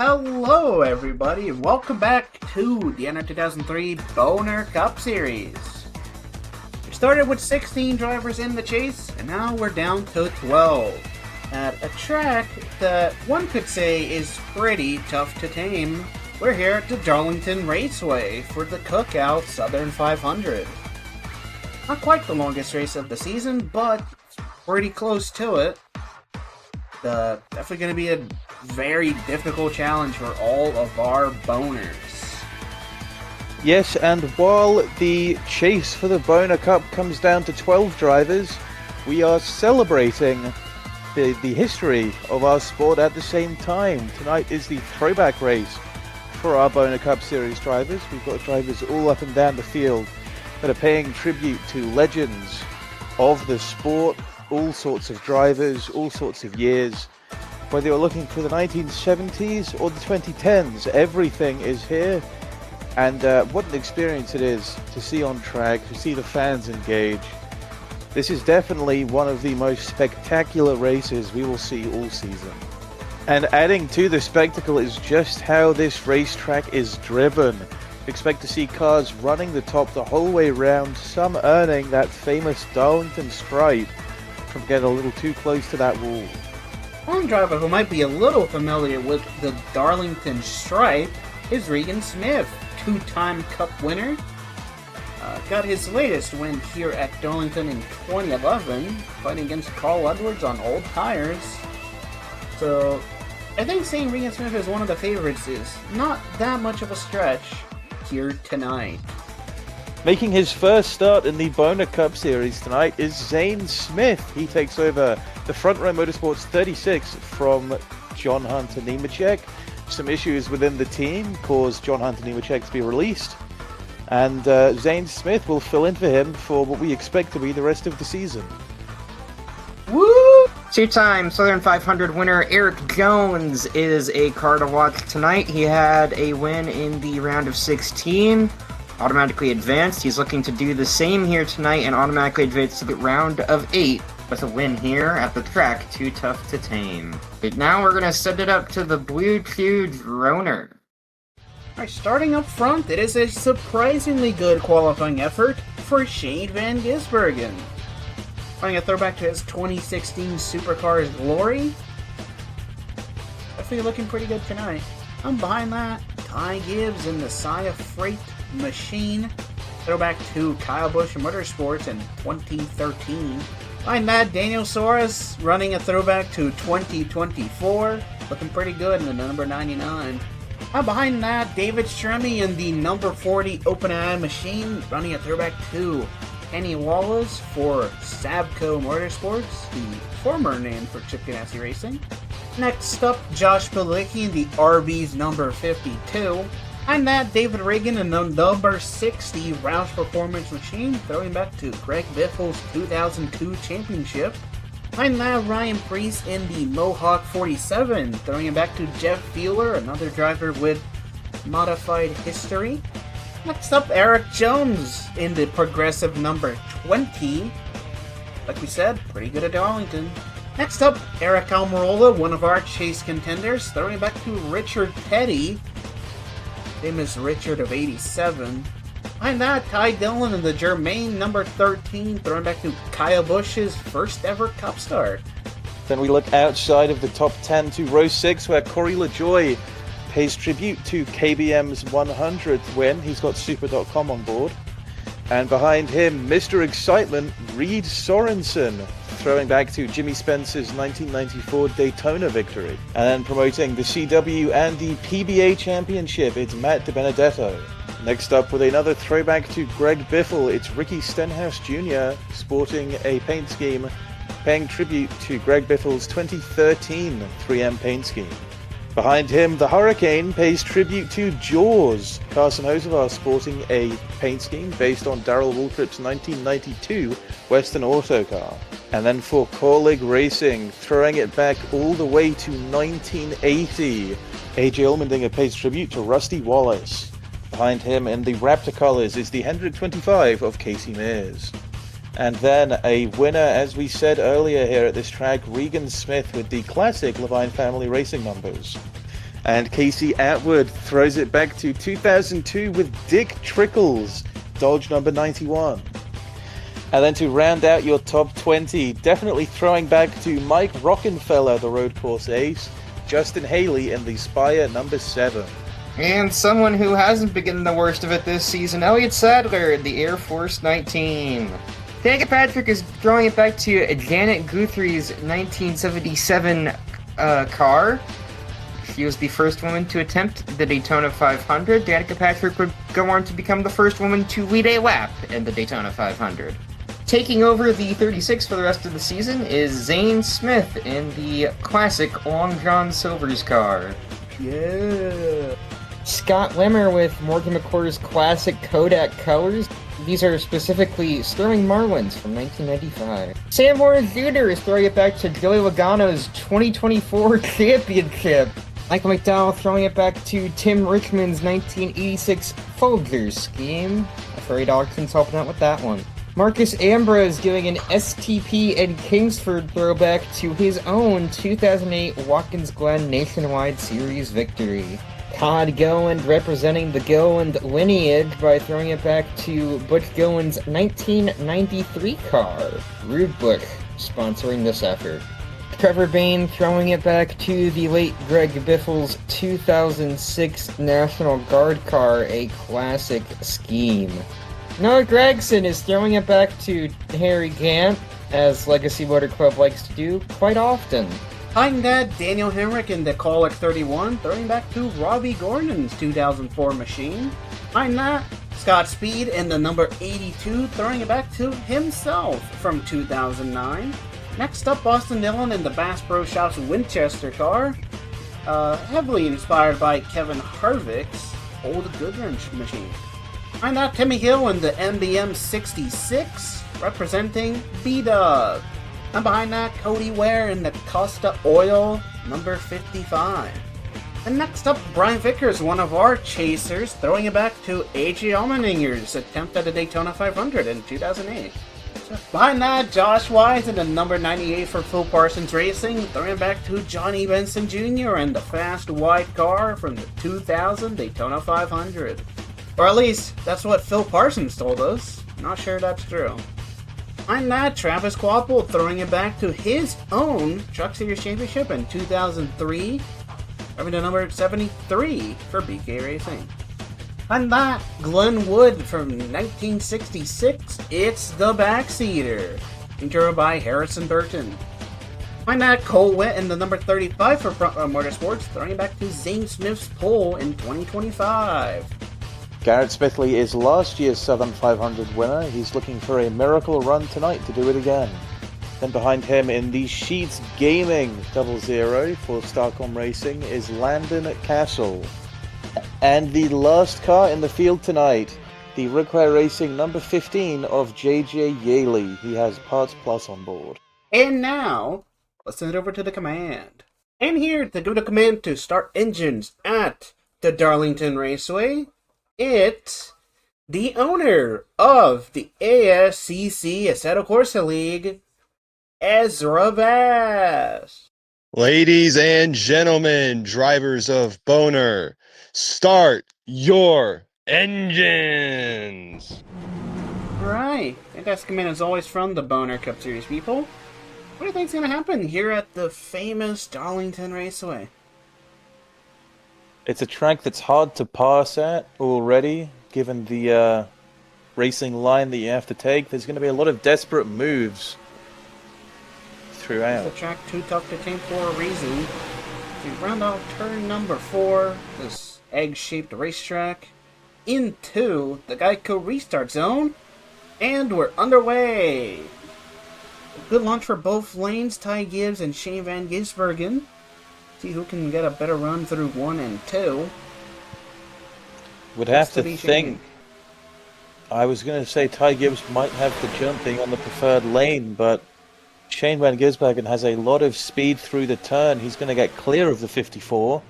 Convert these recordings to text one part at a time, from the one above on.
Hello everybody, and welcome back to the NR2003 Boner Cup Series. We started with 16 drivers in the chase, and now we're down to 12. At a track that one could say is pretty tough to tame, we're here at the Darlington Raceway for the Cookout Southern 500. Not quite the longest race of the season, but pretty close to it. Definitely going to be a very difficult challenge for all of our boners. Yes, and while the chase for the Boner Cup comes down to 12 drivers, we are celebrating the history of our sport at the same time. Tonight is the throwback race for our Boner Cup Series drivers. We've got drivers all up and down the field that are paying tribute to legends of the sport, all sorts of drivers, all sorts of years. Whether you're looking for the 1970s or the 2010s, everything is here. And what an experience it is to see on track, to see the fans engage. This is definitely one of the most spectacular races we will see all season. And adding to the spectacle is just how this racetrack is driven. Expect to see cars running the top the whole way round, some earning that famous Darlington stripe from getting a little too close to that wall. One driver who might be a little familiar with the Darlington stripe is Regan Smith, two-time Cup winner. Got his latest win here at Darlington in 2011, fighting against Carl Edwards on old tires. So, I think saying Regan Smith is one of the favorites is not that much of a stretch here tonight. Making his first start in the Boner Cup Series tonight is Zane Smith. He takes over the Front Row Motorsports 36 from John Hunter Nemechek. Some issues within the team caused John Hunter Nemechek to be released. And Zane Smith will fill in for him for what we expect to be the rest of the season. Woo! Two-time Southern 500 winner Eric Jones is a car to watch tonight. He had a win in the round of 16. Automatically advanced. He's looking to do the same here tonight and automatically advance to the round of 8 with a win here at the track. Too tough to tame. But now we're going to set it up to the Blue Chew Droner. Alright, starting up front, it is a surprisingly good qualifying effort for Shane Van Gisbergen. Finding a throwback to his 2016 Supercars glory. Definitely looking pretty good tonight. I'm behind that. Ty Gibbs in the Saya Freight Machine. Throwback to Kyle Busch Motorsports in 2013. Behind that, Daniel Suarez running a throwback to 2024. Looking pretty good in the number 99. Behind that, David Stremme in the number 40 Open Eye Machine, running a throwback to Kenny Wallace for Sabco Motorsports, the former name for Chip Ganassi Racing. Next up, Josh Bilicki in the RB's number 52. And that, David Reagan in the number 60 Roush Performance Machine, throwing back to Greg Biffle's 2002 championship. Behind that, Ryan Preece in the Mohawk 47, throwing it back to Jeff Feeler, another driver with modified history. Next up, Eric Jones in the Progressive number 20. Like we said, pretty good at Darlington. Next up, Eric Almirola, one of our chase contenders, throwing it back to Richard Petty. Name is Richard of 87. Behind that, Ty Dillon in the Germain number 13, throwing back to Kyle Busch's first ever Cup start. Then we look outside of the top 10 to row 6, where Corey LaJoy pays tribute to KBM's 100th win. He's got Super.com on board. And behind him, Mr. Excitement, Reed Sorensen, throwing back to Jimmy Spencer's 1994 Daytona victory. And then promoting the CW and the PBA championship, it's Matt DiBenedetto. Next up, with another throwback to Greg Biffle, it's Ricky Stenhouse Jr. sporting a paint scheme, paying tribute to Greg Biffle's 2013 3M paint scheme. Behind him, the Hurricane pays tribute to Jaws, Carson Hocevar sporting a paint scheme based on Darrell Waltrip's 1992 Western Auto car. And then for Corlig Racing, throwing it back all the way to 1980, AJ Allmendinger pays tribute to Rusty Wallace. Behind him in the Raptor colors is the Hendrick 25 of Casey Mears. And then a winner, as we said earlier here at this track, Regan Smith with the classic Levine family racing numbers. And Casey Atwood throws it back to 2002 with Dick Trickles, Dodge number 91. And then to round out your top 20, definitely throwing back to Mike Rockenfeller, the road course ace, Justin Haley in the Spire number 7. And someone who hasn't been getting the worst of it this season, Elliott Sadler, the Air Force 19. Danica Patrick is throwing it back to Janet Guthrie's 1977 car. She was the first woman to attempt the Daytona 500. Danica Patrick would go on to become the first woman to lead a lap in the Daytona 500. Taking over the 36 for the rest of the season is Zane Smith in the classic Long John Silver's car. Yeah. Scott Lemmer with Morgan McCord's classic Kodak colors. These are specifically Sterling Marlins from 1995. Sam Morris Jr. is throwing it back to Joey Logano's 2024 championship. Michael McDowell throwing it back to Tim Richmond's 1986 Folgers scheme. Afraid Auction's helping out with that one. Marcus Ambrose doing an STP and Kingsford throwback to his own 2008 Watkins Glen Nationwide Series victory. Todd Gowland representing the Gowland lineage by throwing it back to Butch Gowland's 1993 car. Rude Bush sponsoring this effort. Trevor Bain throwing it back to the late Greg Biffle's 2006 National Guard car, a classic scheme. Noah Gregson is throwing it back to Harry Gant, as Legacy Motor Club likes to do quite often. Behind that, Daniel Henrik in the Colic 31, throwing back to Robbie Gordon's 2004 machine. Behind that, Scott Speed in the number 82, throwing it back to himself from 2009. Next up, Boston Dillon in the Bass Pro Shops Winchester car, heavily inspired by Kevin Harvick's old Goodwrench machine. Behind that, Timmy Hill in the MBM 66, representing B-Dub. And behind that, Cody Ware in the Costa Oil number 55. And next up, Brian Vickers, one of our chasers, throwing it back to A.J. Allmeninger's attempt at the Daytona 500 in 2008. Behind that, Josh Wise in the number 98 for Phil Parsons Racing, throwing it back to Johnny Benson Jr. in the fast white car from the 2000 Daytona 500. Or at least, that's what Phil Parsons told us. Not sure that's true. Behind that, Travis Quapple throwing it back to his own Truck Series Championship in 2003, having the number 73 for BK Racing. Behind that, Glenn Wood from 1966, It's the Backseater, intro by Harrison Burton. Behind that, Cole Witt in the number 35 for Front Row Motorsports, throwing it back to Zane Smith's pole in 2025. Garrett Smithley is last year's Southern 500 winner. He's looking for a miracle run tonight to do it again. Then behind him in the Sheets Gaming 00 for Starcom Racing is Landon Castle. And the last car in the field tonight, the Require Racing number 15 of JJ Yaley. He has Parts Plus on board. And now, let's send it over to the command. And here to do the command to start engines at the Darlington Raceway, it's the owner of the ASCC Assetto Corsa League, Ezra Bass. Ladies and gentlemen, drivers of Boner, start your engines! Alright, fantastic command as always from the Boner Cup Series people. What do you think's going to happen here at the famous Darlington Raceway? It's a track that's hard to pass at already, given the racing line that you have to take. There's going to be a lot of desperate moves throughout. It's a track too tough to tame for a reason. We round out turn number 4, this egg-shaped racetrack, into the Geico restart zone, and we're underway. A good launch for both lanes, Ty Gibbs and Shane Van Gisbergen. See who can get a better run through 1 and 2. Would have to think. I was going to say Ty Gibbs might have the jumping on the preferred lane, but Shane Van Gisbergen has a lot of speed through the turn. He's going to get clear of the 54.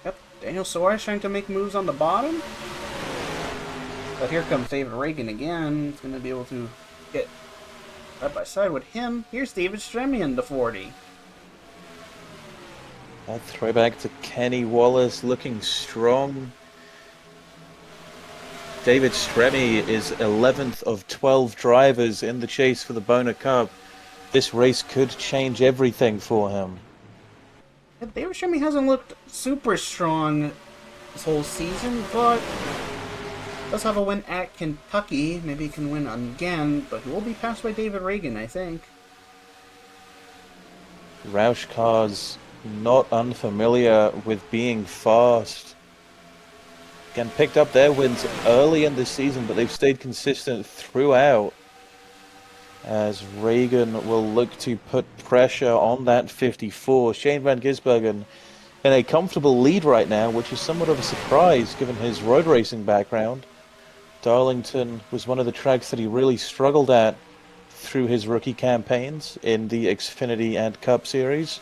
Yep, Daniel Suarez trying to make moves on the bottom. But here comes David Reagan again. He's going to be able to get side by side with him. Here's David Stremian, the 40. That throwback to Kenny Wallace looking strong. David Stremme is 11th of 12 drivers in the chase for the Boner Cup. This race could change everything for him. David Stremme hasn't looked super strong this whole season, but does have a win at Kentucky. Maybe he can win again, but he will be passed by David Reagan, I think. Roush cars not unfamiliar with being fast. Again, picked up their wins early in the season, but they've stayed consistent throughout. As Reagan will look to put pressure on that 54. Shane Van Gisbergen in a comfortable lead right now, which is somewhat of a surprise given his road racing background. Darlington was one of the tracks that he really struggled at through his rookie campaigns in the Xfinity and Cup series.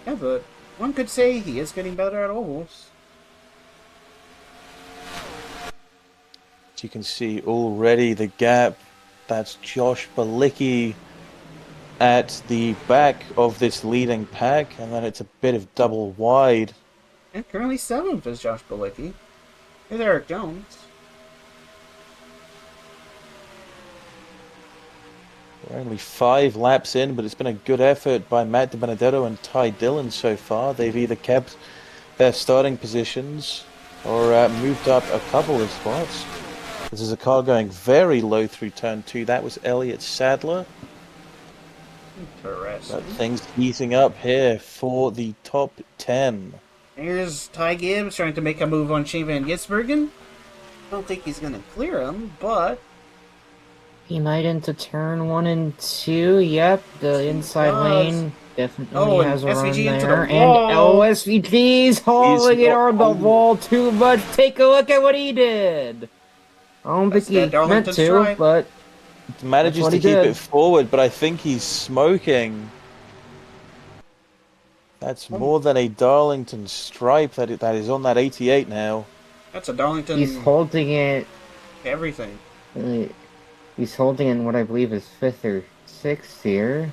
Yeah, but one could say he is getting better at ovals. As you can see already the gap, that's Josh Balicki at the back of this leading pack, and then it's a bit of double wide. And currently 7th is Josh Balicki. Here's Eric Jones. We're only 5 laps in, but it's been a good effort by Matt DiBenedetto and Ty Dillon so far. They've either kept their starting positions or moved up a couple of spots. This is a car going very low through turn 2. That was Elliott Sadler. Interesting. But things easing up here for the top 10. Here's Ty Gibbs trying to make a move on Shane Van Gisbergen. I don't think he's going to clear him, but He might into turn 1 and 2. Yep, the inside lane definitely has a run SVG into there. the And wall. SVG's hauling it on the wall too much. Take a look at what he did. I don't think he meant to, but manages to keep it forward, but I think he's smoking. That's more than a Darlington stripe that is on that 88 now. That's a Darlington. He's holding it. Everything. He's holding in what I believe is 5th or 6th here.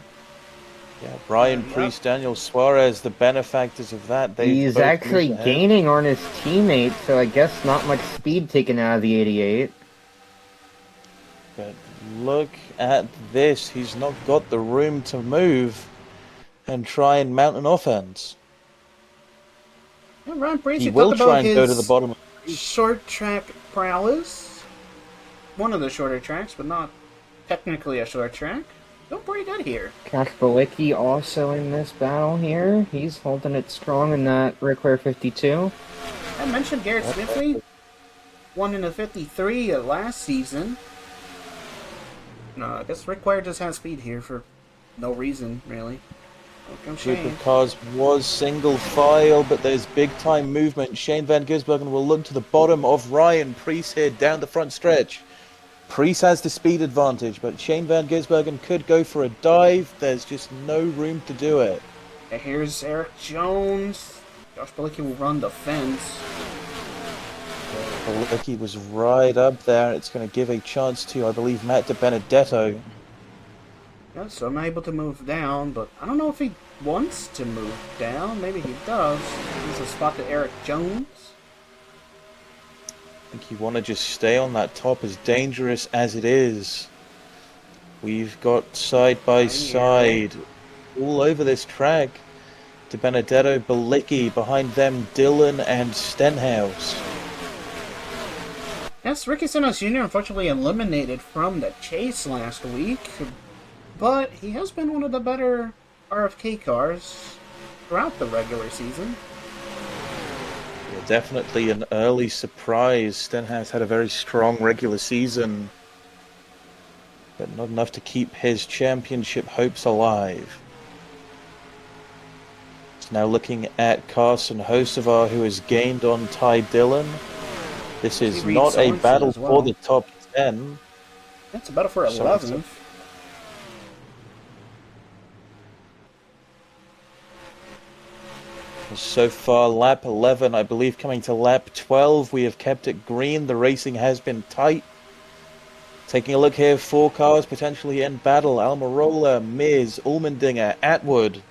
Yeah, Brian Priest, Daniel Suarez, the benefactors of that. He's actually gaining on his teammate, so I guess not much speed taken out of the 88. But look at this. He's not got the room to move and try and mount an offense. Yeah, Ryan Priest, he will try and go to the bottom. Short track prowess. One of the shorter tracks, but not technically a short track. Don't pretty good here. Josh Balicki also in this battle here. He's holding it strong in that Rick Ware 52. I mentioned Garrett Smithley. Won in the 53 last season. No, I guess Rick Ware just has speed here for no reason, really. Group of cars was single file, but there's big time movement. Shane Van Gisbergen will look to the bottom of Ryan Priest here down the front stretch. Priest has the speed advantage, but Shane Van Gisbergen could go for a dive. There's just no room to do it. And here's Eric Jones. Josh Balicki will run the fence. Balicki was right up there. It's going to give a chance to, I believe, Matt DiBenedetto. Yeah, so I'm able to move down, but I don't know if he wants to move down. Maybe he does. He's a spot to Eric Jones. I think you want to just stay on that top, as dangerous as it is. We've got side by side all over this track. DiBenedetto, Balicki, behind them Dillon and Stenhouse. Yes, Ricky Stenhouse Jr. unfortunately eliminated from the chase last week, but he has been one of the better RFK cars throughout the regular season. Yeah, definitely an early surprise. Stenhouse had a very strong regular season, but not enough to keep his championship hopes alive. It's now looking at Carson Hocevar, who has gained on Ty Dillon. This is not a battle for the top 10. It's a battle for 11th. So far, lap 11, I believe, coming to lap 12, we have kept it green. The racing has been tight. Taking a look here, 4 cars potentially in battle. Almirola, Miz, Allmendinger, Atwood.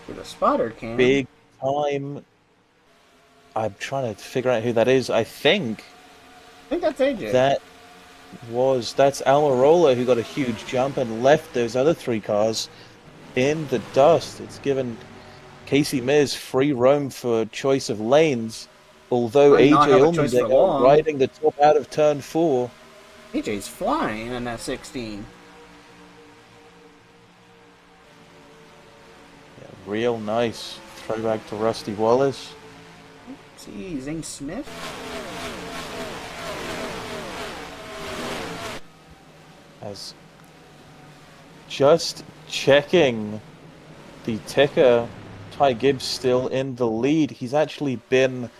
For the spotter cam. Big time. I'm trying to figure out who that is. I think that's AJ. That's Almirola, who got a huge jump and left those other 3 cars in the dust. It's given Casey Mears free roam for choice of lanes, although Might not AJ have a choice for Allmendinger long. riding the top out of turn 4. AJ's flying in that 16. Yeah, real nice throwback to Rusty Wallace. See, Zane Smith. As just checking the ticker, Ty Gibbs still in the lead. He's actually been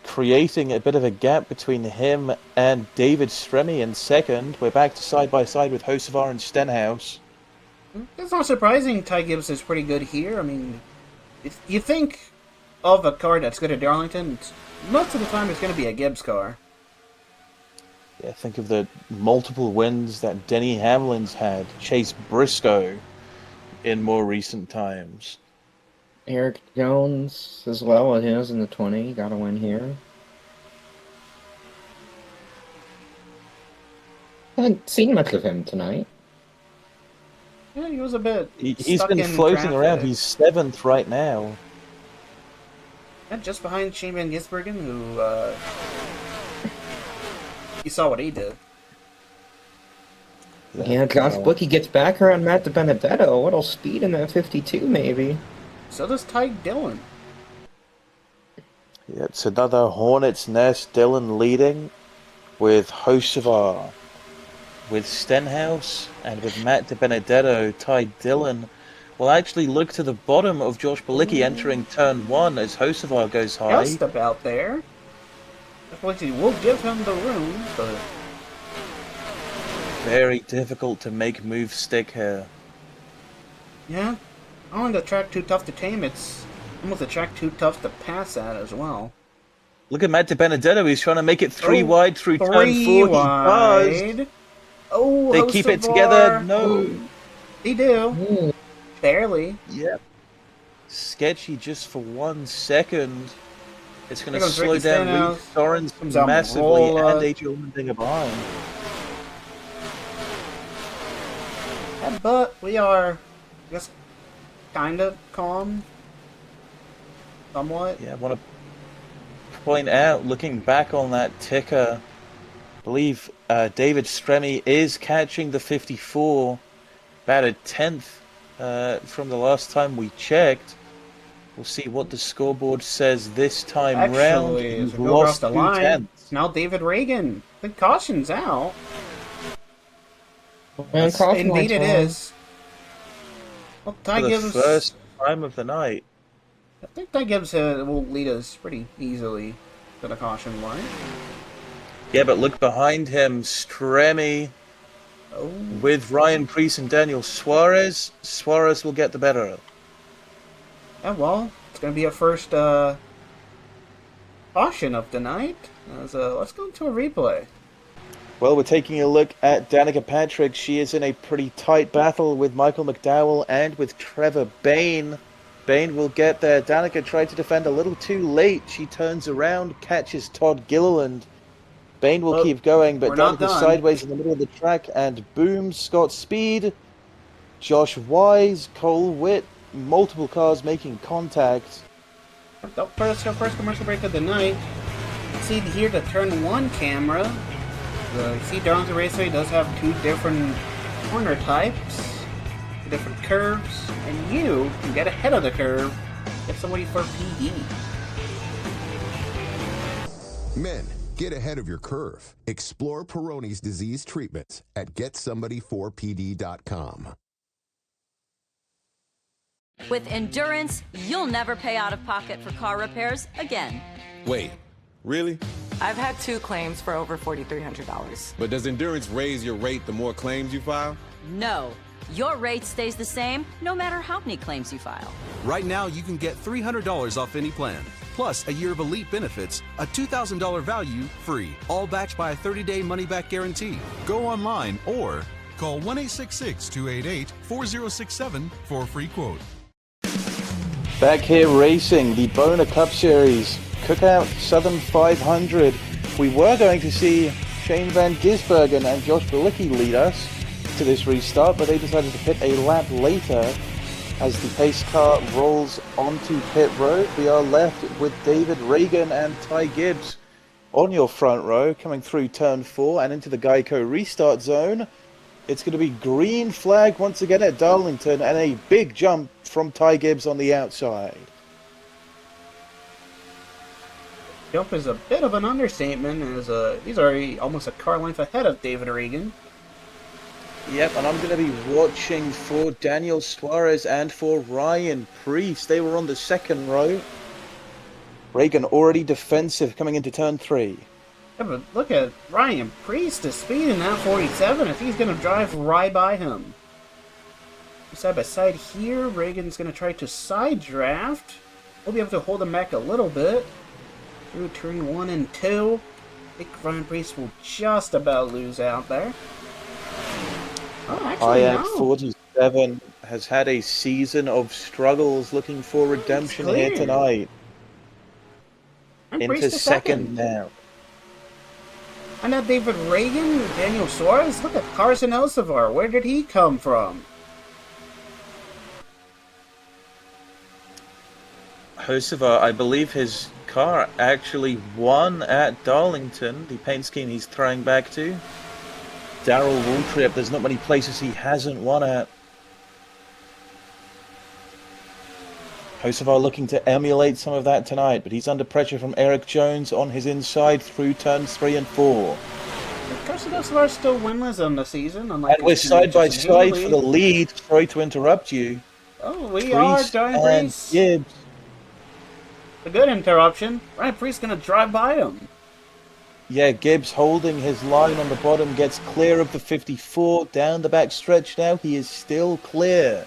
creating a bit of a gap between him and David Stremme in second. We're back to side by side with Hocevar and Stenhouse. It's not surprising Ty Gibbs is pretty good here. I mean, if you think of a car that's good at Darlington, most of the time it's going to be a Gibbs car. Yeah, think of the multiple wins that Denny Hamlin's had, Chase Briscoe in more recent times. Eric Jones as well, with his in the 20. Got a win here. Haven't seen much of him tonight. Yeah, he was a bit. He's stuck been in floating traffic. around. He's 7th right now. Yeah, just behind Shane Van Gisbergen, who you saw what he did. Yeah, Josh Bookie gets back around Matt DiBenedetto. A little speed in that 52, maybe. So does Ty Dillon. Yeah, it's another Hornet's Nest. Dillon leading with Hocevar, with Stenhouse, and with Matt DiBenedetto. Ty Dillon will actually look to the bottom of Josh Balicki entering turn 1 as Hocevar goes high. Just about there. Unfortunately, we'll give him the room, but Very difficult to make moves stick here. yeah, on the track too tough to tame. It's almost a track too tough to pass at as well. Look at Matt DiBenedetto. He's trying to make it 3 Oh, wide through turn 4. He wide. does. Oh, They keep it together. Hocevar. No. They do. Barely. Yep. Sketchy just for 1 second. It's going to Here goes slow Ricky down Stenhouse. Luke Sorensen Comes out massively Marola. and AJ Allmendinger behind. Yeah, but we are just kind of calm. Somewhat. Yeah, I want to point out, looking back on that ticker, I believe David Stremme is catching the 54, about a 10th from the last time we checked. We'll see what the scoreboard says this time round. Actually, as He's we go across lost the 2 line, tenths. it's now David Reagan. The caution's out. And Indeed it is. Well, Ty For the Gibbs, first time of the night. I think Ty Gibbs will lead us pretty easily to the caution line. Yeah, but look behind him, Stremme Oh, with Ryan Preece and Daniel Suarez. Suarez will get the better of. yeah, well, it's going to be our first caution of the night. So let's go to a replay. Well, we're taking a look at Danica Patrick. She is in a pretty tight battle with Michael McDowell and with Trevor Bayne. Bayne will get there. Danica tried to defend a little too late. She turns around, catches Todd Gilliland. Bayne will Well, keep going, but we're not Danica's done. sideways in the middle of the track, and boom, Scott Speed, Josh Wise, Cole Witt, multiple cars making contact. The first commercial break of the night. See here the turn 1 camera. You see Darlington Raceway does have 2 different corner types, different curves, and you can get ahead of the curve, get somebody for PD. Men, get ahead of your curve. Explore Peyronie's disease treatments at GetSomebody4PD.com. With Endurance, you'll never pay out of pocket for car repairs again. Wait, really? I've had 2 claims for over $4,300. But does Endurance raise your rate the more claims you file? No, your rate stays the same no matter how many claims you file. Right now, you can get $300 off any plan, plus a year of elite benefits, a $2,000 value free, all backed by a 30-day money-back guarantee. Go online or call 1-866-288-4067 for a free quote. Back here racing the Boner Cup Series Cookout Southern 500. We were going to see Shane Van Gisbergen and Josh Bilicki lead us to this restart, but they decided to pit a lap later. As the pace car rolls onto pit road, we are left with David Reagan and Ty Gibbs on your front row, coming through turn 4 and into the Geico restart zone. It's going to be green flag once again at Darlington, and a big jump from Ty Gibbs on the outside. Jump is a bit of an understatement, as he's already almost a car length ahead of David Reagan. Yep, and I'm going to be watching for Daniel Suarez and for Ryan Preece. They were on the second row. Reagan already defensive coming into turn 3. Yeah, but look at Ryan Preece, the speed in that 47, if he's going to drive right by him. Side by side here, Reagan's going to try to side draft. We'll be able to hold him back a little bit. Through turn 1 and 2. I think Ryan Preece will just about lose out there. Oh, actually, no. IX47 has had a season of struggles, looking for redemption here tonight. Into second now. And now David Reagan, Daniel Suarez. Look at Carson Elsevier. Where did he come from? Elsevier, I believe his car actually won at Darlington, the paint scheme he's throwing back to. Darrell Waltrip, there's not many places he hasn't won at. Elsevier looking to emulate some of that tonight, but he's under pressure from Eric Jones on his inside through turns 3 and 4. Carson Elsevier is still winless on the season. And we're side by side for the lead. Sorry to interrupt you. Oh, we are, Ryan Preece. Gibbs. A good interruption. Ryan Preece going to drive by him. Yeah, Gibbs holding his line on the bottom, gets clear of the 54, down the back stretch now. He is still clear.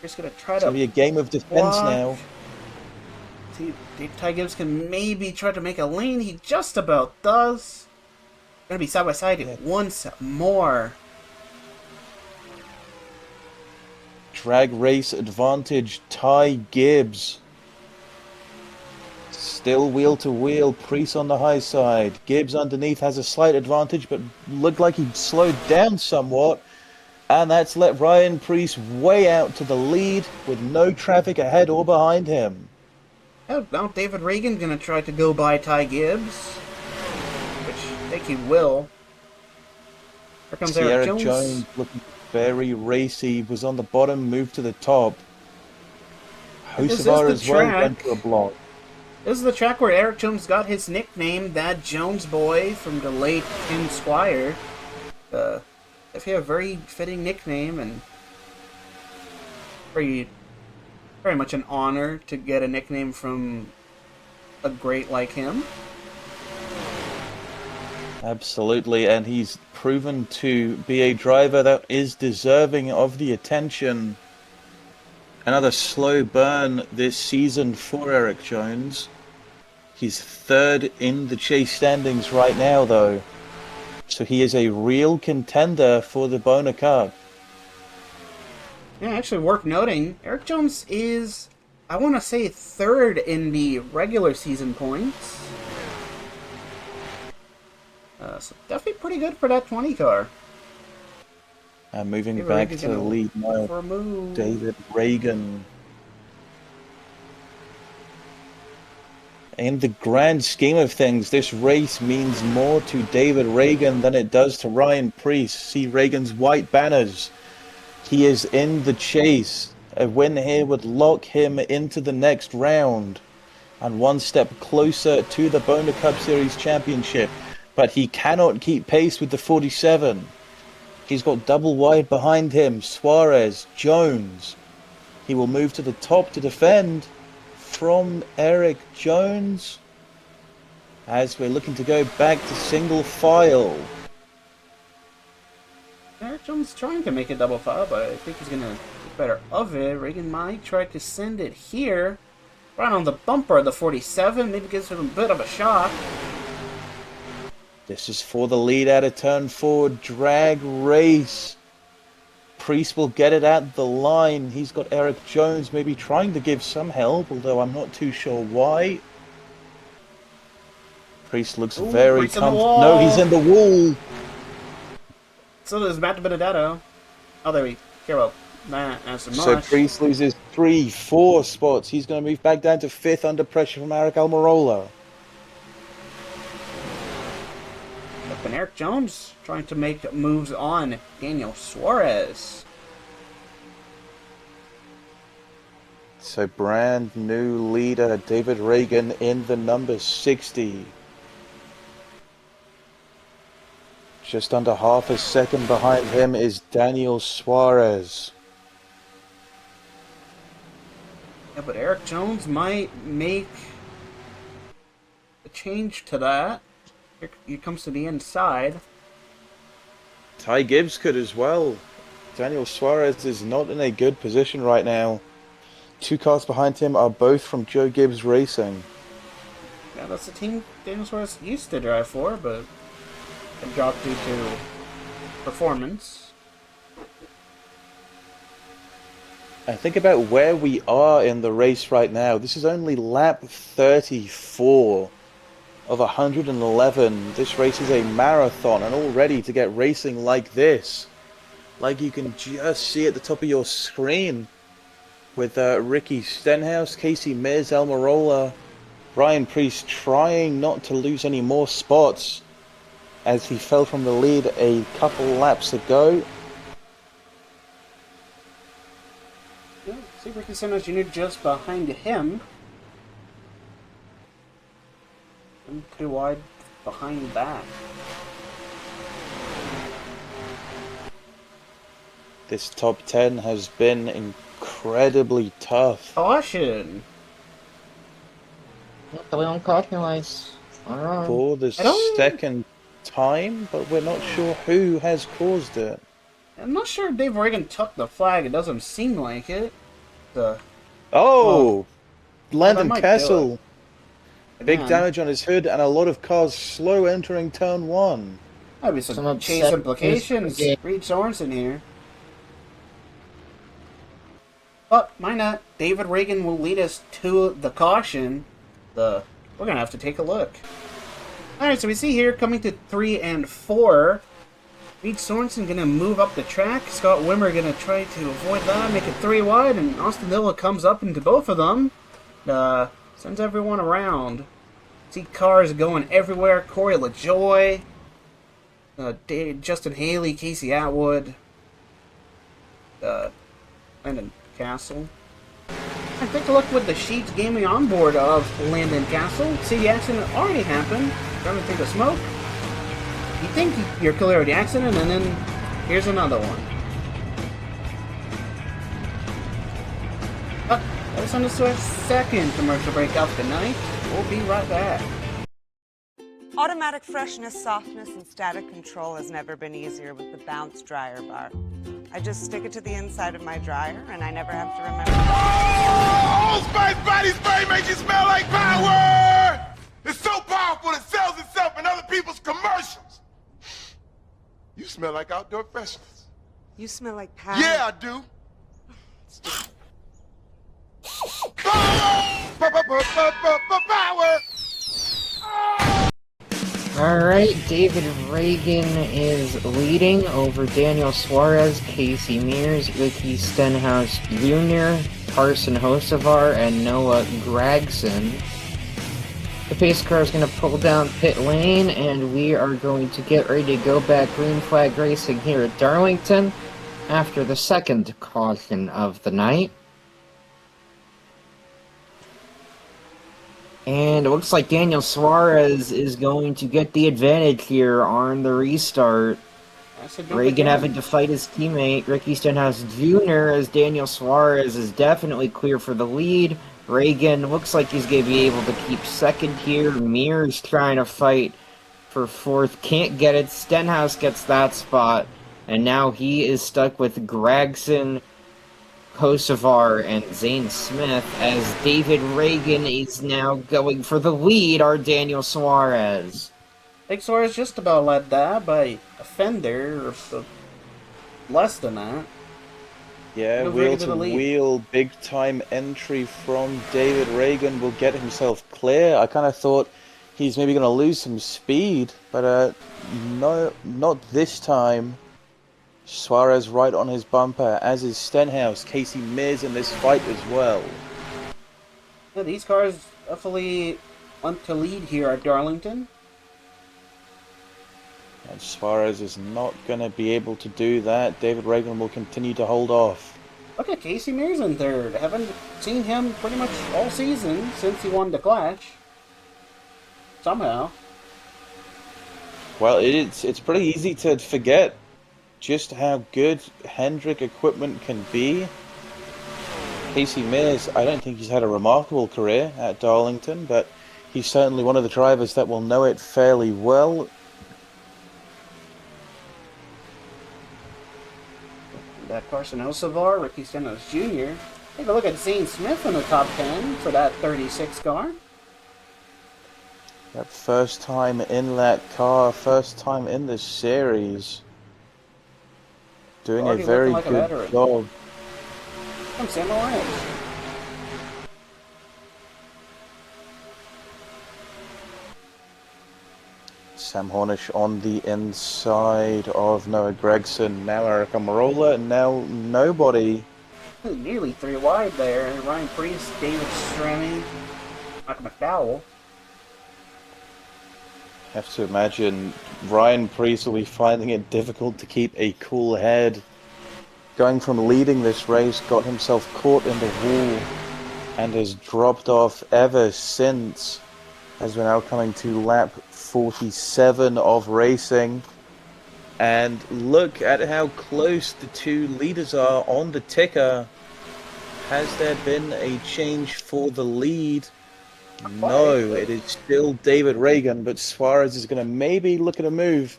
He's going to try to be a game of defense now. See, Ty Gibbs can maybe try to make a lane. He just about does. Going to be side by side once more. Drag race advantage, Ty Gibbs. Still wheel to wheel, Preece on the high side. Gibbs underneath has a slight advantage, but looked like he slowed down somewhat. And that's let Ryan Preece way out to the lead with no traffic ahead or behind him. Oh, now David Reagan going to try to go by Ty Gibbs, which I think he will. Here comes Eric Jones. Looking very racy, was on the bottom, moved to the top. Elsevier as well went for a block. This is the track where Eric Jones got his nickname, that Jones boy, from the late Ken Squire. If you have a very fitting nickname, and very much an honor to get a nickname from a great like him. Absolutely, and he's proven to be a driver that is deserving of the attention. Another slow burn this season for Eric Jones. He's third in the chase standings right now, though. So he is a real contender for the Boner Cup. Yeah, actually worth noting, Eric Jones is, I want to say, third in the regular season points. So definitely pretty good for that 20 car. And moving back to the lead now, David Reagan. In the grand scheme of things, this race means more to David Reagan than it does to Ryan Preece. See Reagan's white banners. He is in the chase. A win here would lock him into the next round and one step closer to the Boner Cup Series Championship. But he cannot keep pace with the 47. He's got double wide behind him. Suarez, Jones. He will move to the top to defend from Eric Jones as we're looking to go back to single file. Eric Jones trying to make a double file, but I think he's going to get better of it. Reagan might try to send it here. Right on the bumper of the 47. Maybe gives him a bit of a shock. This is for the lead out of turn 4. Drag race. Priest will get it at the line. He's got Eric Jones maybe trying to give some help, although I'm not too sure why. Priest looks very Priest in the comfortable. wall. No, he's in the wall. So there's Matt Benedetto. Oh, there we go. Nah, that's so So much. Priest loses 3-4 spots. He's going to move back down to 5th under pressure from Eric Almirola. Up and Eric Jones trying to make moves on Daniel Suarez. So brand new leader David Reagan in the number 60. Just under half a second behind him is Daniel Suarez. Yeah, but Eric Jones might make a change to that. Here he comes to the inside. Ty Gibbs could as well. Daniel Suarez is not in a good position right now. 2 cars behind him are both from Joe Gibbs Racing. Yeah, that's the team Daniel Suarez used to drive for, but it dropped due to performance. And think about where we are in the race right now. This is only lap 34 of 111. This race is a marathon, and already to get racing like this, like you can just see at the top of your screen, with Ricky Stenhouse, Casey Mears, Almirola, Brian Priest trying not to lose any more spots as he fell from the lead a couple laps ago. Yeah, see Ricky Stenhouse Jr. just behind him. And pretty wide behind that. This top 10 has been incredibly tough. Caution! The way on caution lights. Alright. For the second time, but we're not sure who has caused it. I'm not sure if Dave Reagan took the flag. It doesn't seem like it. Oh! Landon that might do Castle. Big Again. damage on his hood and a lot of cars slow entering turn 1. Might be some Some chase upset implications. news. Reed Sorensen here. But mind that, David Reagan will lead us to the caution. We're gonna have to take a look. Alright, so we see here coming to 3 and 4. Reed Sorensen gonna move up the track. Scott Wimmer gonna try to avoid that, make it 3 wide, and Austin Dillon comes up into both of them. Sends everyone around. See cars going everywhere. Corey LaJoy, Justin Haley, Casey Atwood, Landon Castle. And take a look with the Sheets Gaming onboard of Landon Castle. See the accident already happened. Trying to take a smoke. You think you're clear of the accident, and then here's another one. Let's send us to our second commercial break of the night. We'll be right back. Automatic freshness, softness, and static control has never been easier with the Bounce Dryer Bar. I just stick it to the inside of my dryer, and I never have to remember. Old Spice body spray makes you smell like power! It's so powerful it sells itself in other people's commercials. You smell like outdoor freshness. You smell like power. Yeah, I do. Power! Alright, David Reagan is leading over Daniel Suarez, Casey Mears, Ricky Stenhouse Jr., Carson Hocevar, and Noah Gregson. The pace car is going to pull down pit lane, and we are going to get ready to go back green flag racing here at Darlington after the second caution of the night. And it looks like Daniel Suarez is going to get the advantage here on the restart. Reagan having to fight his teammate, Ricky Stenhouse Jr., as Daniel Suarez is definitely clear for the lead. Reagan looks like he's going to be able to keep second here. Mears trying to fight for fourth. Can't get it. Stenhouse gets that spot. And now he is stuck with Gregson, Kosovar, and Zane Smith, as David Reagan is now going for the lead, our Daniel Suarez. I think Suarez just about led that by a fender, or less than that. Yeah, Goes wheel Reagan to the to lead. wheel, big time entry from David Reagan will get himself clear. I kind of thought he's maybe going to lose some speed, but no, not this time. Suarez right on his bumper, as is Stenhouse. Casey Mears in this fight as well. Yeah, these cars definitely want to lead here at Darlington. And Suarez is not going to be able to do that. David Reagan will continue to hold off. Look at Casey Mears in third. Haven't seen him pretty much all season since he won the Clash. Somehow. Well, it's pretty easy to forget just how good Hendrick equipment can be. Casey Mears, I don't think he's had a remarkable career at Darlington, but he's certainly one of the drivers that will know it fairly well. That Carson Osavar, Ricky Stenhouse Jr. Take a look at Zane Smith in the top 10 for that 36 car. That first time in that car, first time in this series. Doing Already a very looking like a good veteran. job. From Sam Lawrence. Sam Hornish on the inside of Noah Gregson. Now Eric Amarola, and now nobody. Nearly 3 wide there. Ryan Priest, David Stremme, Mike McDowell. Have to imagine Ryan Priest will be finding it difficult to keep a cool head. Going from leading this race, got himself caught in the wall, and has dropped off ever since, as we're now coming to lap 47 of racing. And look at how close the two leaders are on the ticker. Has there been a change for the lead? No, it is still David Reagan, but Suarez is going to maybe look at a move.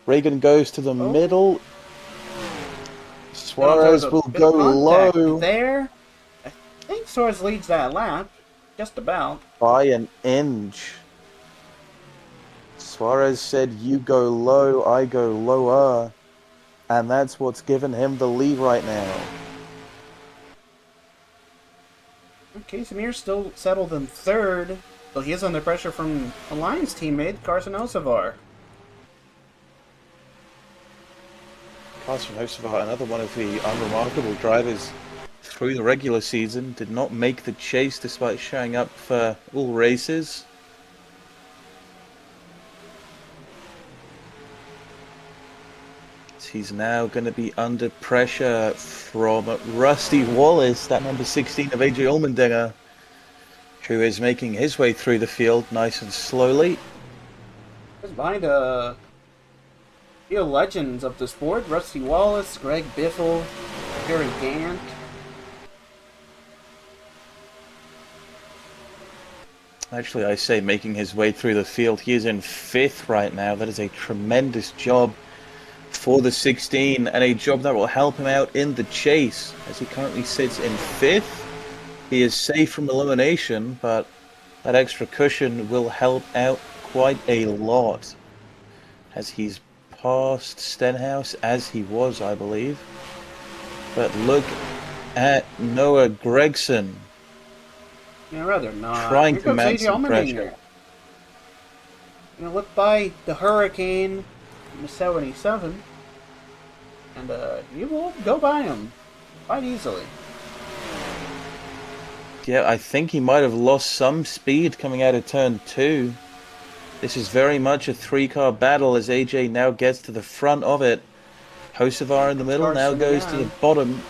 Reagan goes to the middle. Suarez will go low. There. I think Suarez leads that lap. Just about. By an inch. Suarez said, "You go low, I go lower." And that's what's given him the lead right now. Casey Mears still settled in third, so he is under pressure from Alliance teammate Carson Osavar. Carson Osavar, another one of the unremarkable drivers through the regular season, did not make the chase despite showing up for all races. He's now going to be under pressure from Rusty Wallace, that number 16 of AJ Allmendinger, who is making his way through the field nice and slowly. Just behind a few legends of the sport, Rusty Wallace, Greg Biffle, Gary Gant. Actually, I say making his way through the field. He is in 5th right now. That is a tremendous job for the 16, and a job that will help him out in the chase, as he currently sits in 5th. He is safe from elimination, but that extra cushion will help out quite a lot, as he's past Stenhouse, as he was, I believe. But look at Noah Gregson. Yeah, rather not. Trying to mount some pressure. Look by the Hurricane, the 77, and you will go by him quite easily. Yeah, I think he might have lost some speed coming out of turn 2. This is very much a 3-car battle as AJ now gets to the front of it. Hocevar in the middle, now goes to the bottom,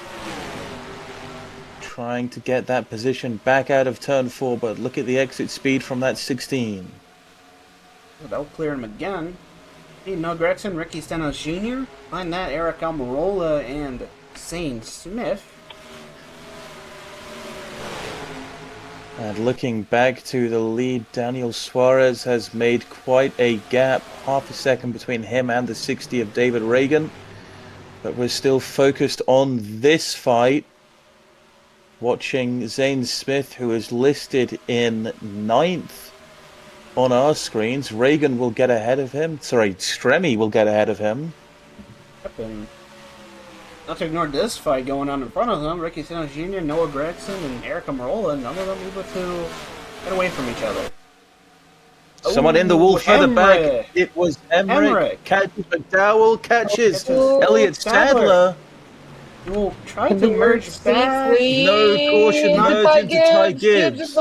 trying to get that position back out of turn 4, but look at the exit speed from that 16. That'll clear him again. No Gregson, Ricky Stenhouse Jr. Behind that, Eric Almirola and Zane Smith. And looking back to the lead, Daniel Suarez has made quite a gap, half a second between him and the 60 of David Reagan. But we're still focused on this fight. Watching Zane Smith, who is listed in 9th. On our screens, Reagan will get ahead of him. Sorry, Stremme will get ahead of him. And not to ignore this fight going on in front of them, Ricky Stenhouse Jr., Noah Gregson, and Erica Marola, none of them able to get away from each other. Someone in the wall further back. It was Emmerich. Catches McDowell, catches Elliott Sadler. He will try to merge back. No caution merge into Ty Gibbs.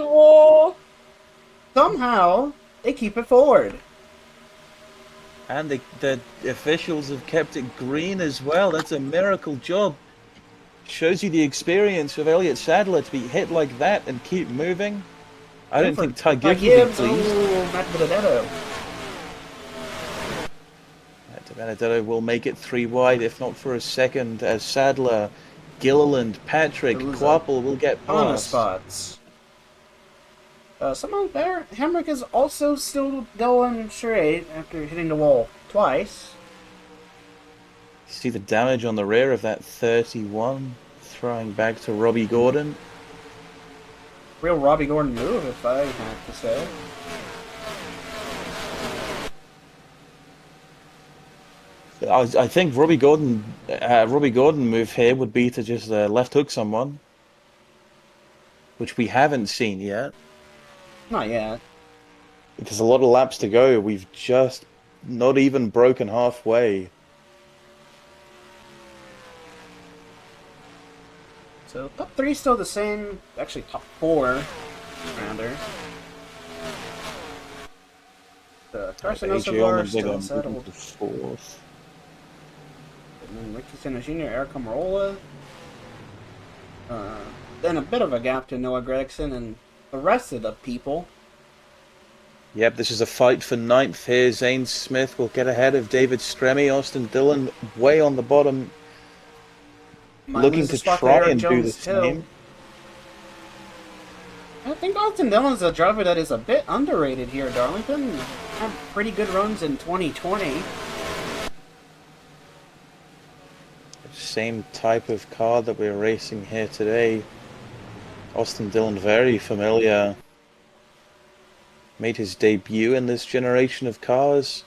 Somehow, they keep it forward. And the officials have kept it green as well. That's a miracle job. Shows you the experience of Elliott Sadler to be hit like that and keep moving. I don't think Ty Gibbs would be pleased. Matt Benedetto. Matt Benedetto will make it 3 wide, if not for a second, as Sadler, Gilliland, Patrick, Quapple will get past. On the spots. Someone there, Hemrick is also still going straight after hitting the wall twice. You see the damage on the rear of that 31, throwing back to Robbie Gordon. Real Robbie Gordon move, if I have to say. I think Robbie Gordon move here would be to just left hook someone, which we haven't seen yet. Not yet. Because a lot of laps to go. We've just not even broken halfway. So top 3 still the same. Actually, top 4 rounder. Carson Osavar still settled. Fourth. And then Ricky Stenhouse Jr., Erica Marola. Then a bit of a gap to Noah Gregson and the rest of the people. Yep, this is a fight for 9th here. Zane Smith will get ahead of David Stremme. Austin Dillon way on the bottom. Looking to try and do the same. I think Austin Dillon's a driver that is a bit underrated here. Darlington had pretty good runs in 2020. Same type of car that we're racing here today. Austin Dillon, very familiar. Made his debut in this generation of cars.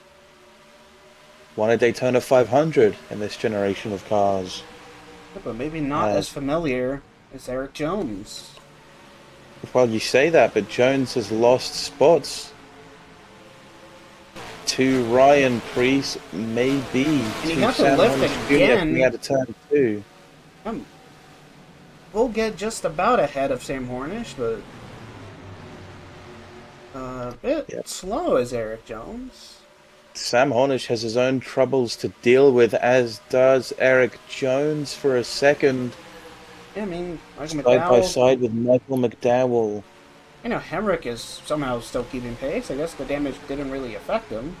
Won a Daytona 500 in this generation of cars. Yeah, but maybe not as familiar as Eric Jones. Well, you say that, but Jones has lost spots to Ryan Preece, maybe. And he got to lift again. Out of turn 2. We'll get just about ahead of Sam Hornish, but a bit slow as Eric Jones. Sam Hornish has his own troubles to deal with, as does Eric Jones for a second. Yeah, I mean, Michael side McDowell. by side with Michael McDowell. I know Hemrick is somehow still keeping pace. I guess the damage didn't really affect him.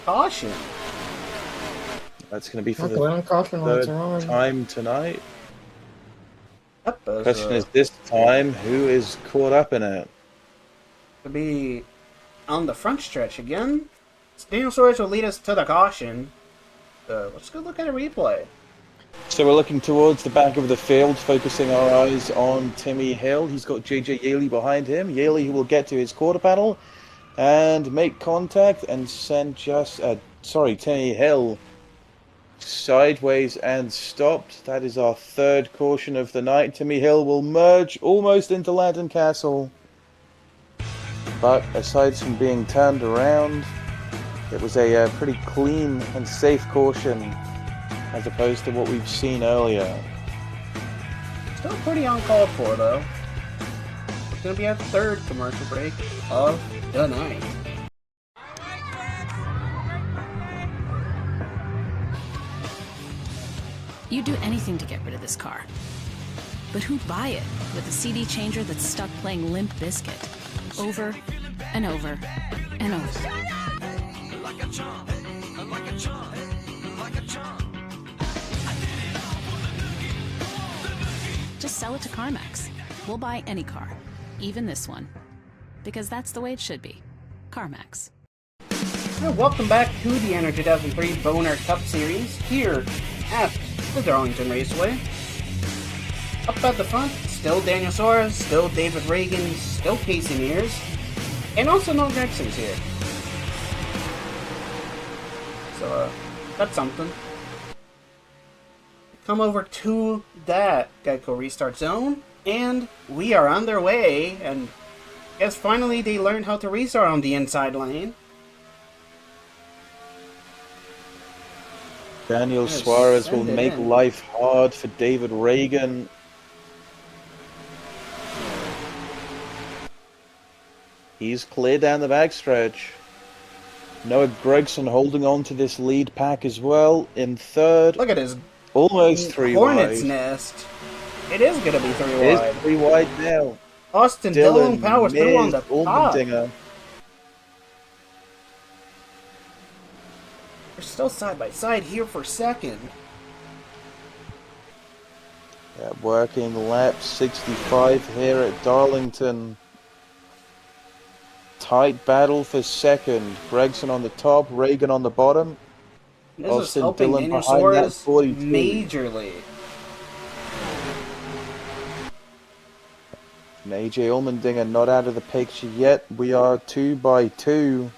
Caution. That's going to be for the third time tonight. Question is this time, who is caught up in it? To be on the front stretch again. Daniel Suarez will lead us to the caution. Let's go look at a replay. So we're looking towards the back of the field, focusing our eyes on Timmy Hill. He's got JJ Yaley behind him. Yaley, who will get to his quarter panel and make contact and send Timmy Hill sideways and stopped. That is our third caution of the night. Timmy Hill will merge almost into Landon Castle. But aside from being turned around, it was a pretty clean and safe caution, as opposed to what we've seen earlier. Still pretty uncalled for, though. It's going to be our third commercial break of the night. You'd do anything to get rid of this car. But who'd buy it with a CD changer that's stuck playing Limp Bizkit over and over and over? Just sell it to CarMax. We'll buy any car, even this one, because that's the way it should be. CarMax. Welcome back to the NR2003 Boner Cup Series here at the Darlington Raceway. Up at the front, still Daniel Suarez, still David Reagan, still Casey Mears, and also Noel Gregson's here. So, that's something. come over to that Geico restart zone, and we are on their way, and I guess finally they learned how to restart on the inside lane. Daniel Suarez will send it make in. life hard for David Reagan. He's clear down the backstretch. Noah Gregson holding on to this lead pack as well in third. Look at his almost three hornet's wide. nest. It is going to be three It wide. is 3 wide now. Austin Dillon powers through on the top. Allmendinger. We're still side by side here for second. Yeah, working lap 65 here at Darlington. Tight battle for second. Gregson on the top, Reagan on the bottom. This is Austin helping Dillon Daniel behind that Suarez 42. majorly. And AJ Allmendinger not out of the picture yet. We are 2 by 2.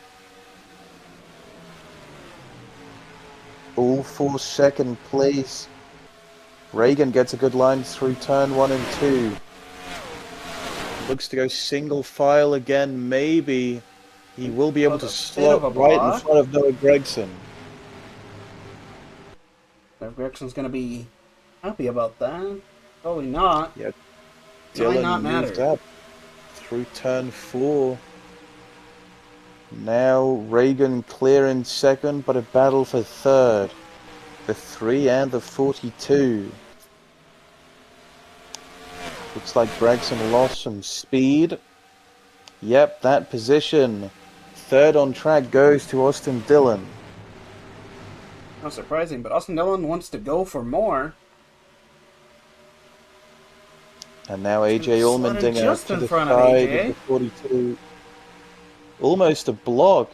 All for second place. Reagan gets a good line through turn 1 and 2. Looks to go single file again, maybe. He will be able to slot right in front of Noah Gregson. Noah Gregson's going to be happy about that. Probably not. Yeah, Might not Dillon moved matter. up through turn 4. Now Reagan clear in second, but a battle for third. The 3 and the 42. Looks like Gregson lost some speed. Yep, that position. Third on track goes to Austin Dillon. Not surprising, but Austin Dillon wants to go for more. And now AJ Slotted Allmendinger just to in the front of side AJ. of the 42. Almost a block.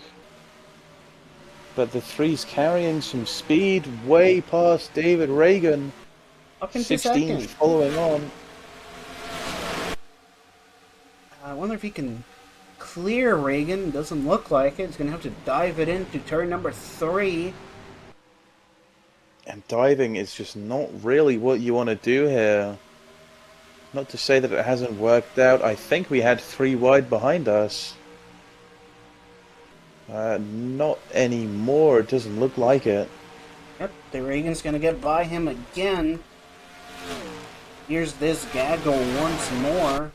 But the 3's carrying some speed way past David Reagan. Up into 16th second. following on. I wonder if he can clear Reagan. Doesn't look like it. He's going to have to dive it into turn number 3. And diving is just not really what you want to do here. Not to say that it hasn't worked out. I think we had 3 wide behind us. Not anymore. It doesn't look like it. Yep, the Reagan's going to get by him again. Here's this gaggle once more.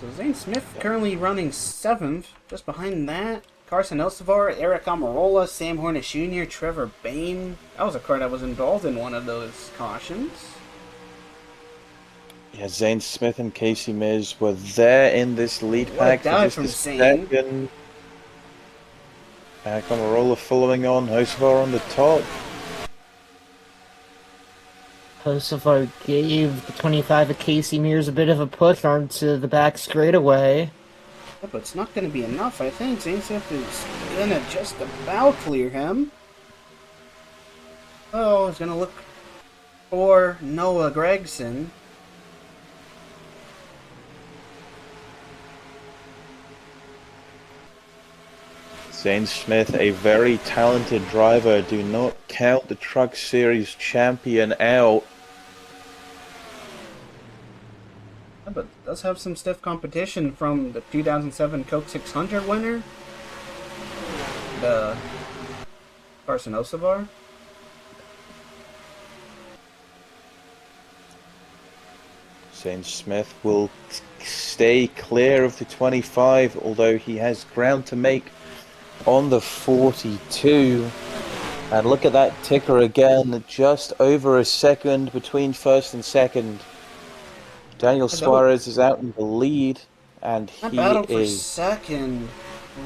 So Zane Smith currently running 7th. Just behind that, Carson Elsevar, Eric Amarola, Sam Hornish Jr., Trevor Bain. That was a car that was involved in one of those cautions. Yeah, Zane Smith and Casey Miz were there in this lead What a pack for dive just from a Zane. second. Amarola following on, Hocevar on the top. Kosovo gave the 25 of Casey Mears a bit of a push onto the back straightaway. Yeah, but it's not going to be enough. I think Zane Smith is going to just about clear him. Oh, he's going to look for Noah Gregson. Zane Smith, a very talented driver. Do not count the Truck Series champion out. Yeah, but does have some stiff competition from the 2007 Coke 600 winner, the Carson Osavar. Zane Smith will stay clear of the 25, although he has ground to make on the 42. And look at that ticker again, just over a second between first and second. Daniel Suarez is out in the lead, and That he battle for is... second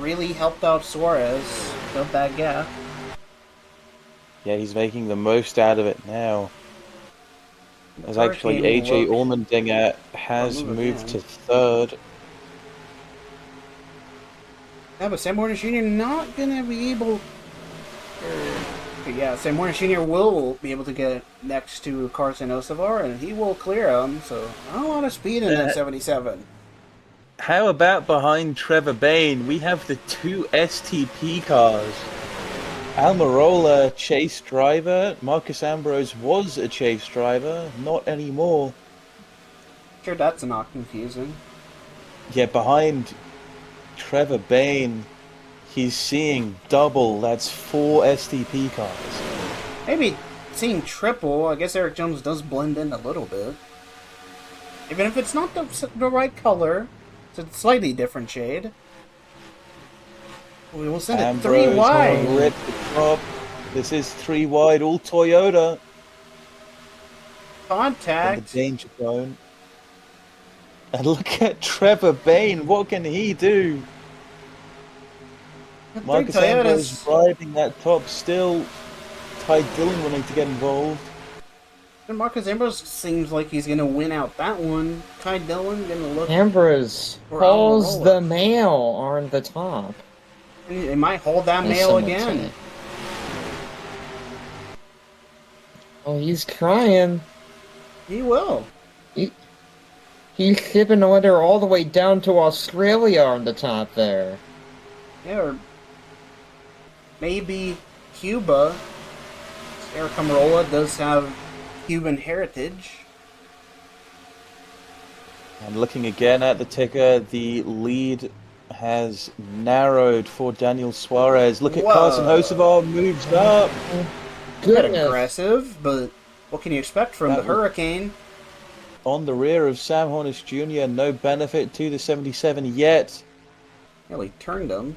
really helped out Suarez, filled that gap. Yeah, he's making the most out of it now. As The actually Hurricane AJ will Allmendinger has move moved again. to third. Yeah, but Sam Hornish Jr. not gonna be able. Yeah, Sam Hornish Jr. will be able to get next to Carson Osavar, and he will clear him. So not a lot of speed in that 77. How about behind Trevor Bayne, we have the two STP cars. Almirola, chase driver. Marcus Ambrose was a chase driver, not anymore. Sure, that's not confusing. Yeah, behind Trevor Bayne, he's seeing double. That's 4 STP cars. Maybe seeing triple. I guess Eric Jones does blend in a little bit. Even if it's not the right color, it's a slightly different shade. We will send it 3 wide. Rip the top. This is 3 wide, all Toyota. Contact. In the danger zone. And look at Trevor Bayne. What can he do? Marcus Ambrose driving that top still. Ty Dillon wanting to get involved. And Marcus Ambrose seems like he's going to win out that one. Ty Dillon going to look... Ambrose holds the mail on the top. And he might hold that mail again. Oh, he's trying. He will. He's shipping a letter all the way down to Australia on the top there. Yeah, or maybe Cuba. Eric Almirola does have Cuban heritage. And looking again at the ticker, the lead has narrowed for Daniel Suarez. Look at Carson Hocevar moves up. Good aggressive, but what can you expect from the Hurricane? On the rear of Sam Hornish Jr., no benefit to the 77 yet. Yeah, he turned him.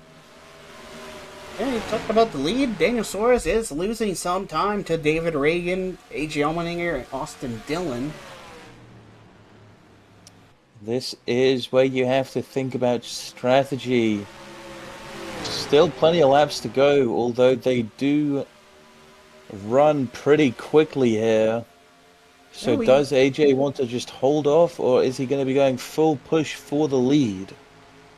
Yeah, you talked about the lead. Daniel Suarez is losing some time to David Reagan, A.J. Allmendinger, and Austin Dillon. This is where you have to think about strategy. Still plenty of laps to go, although they do run pretty quickly here. So does AJ want to just hold off, or is he going to be going full push for the lead?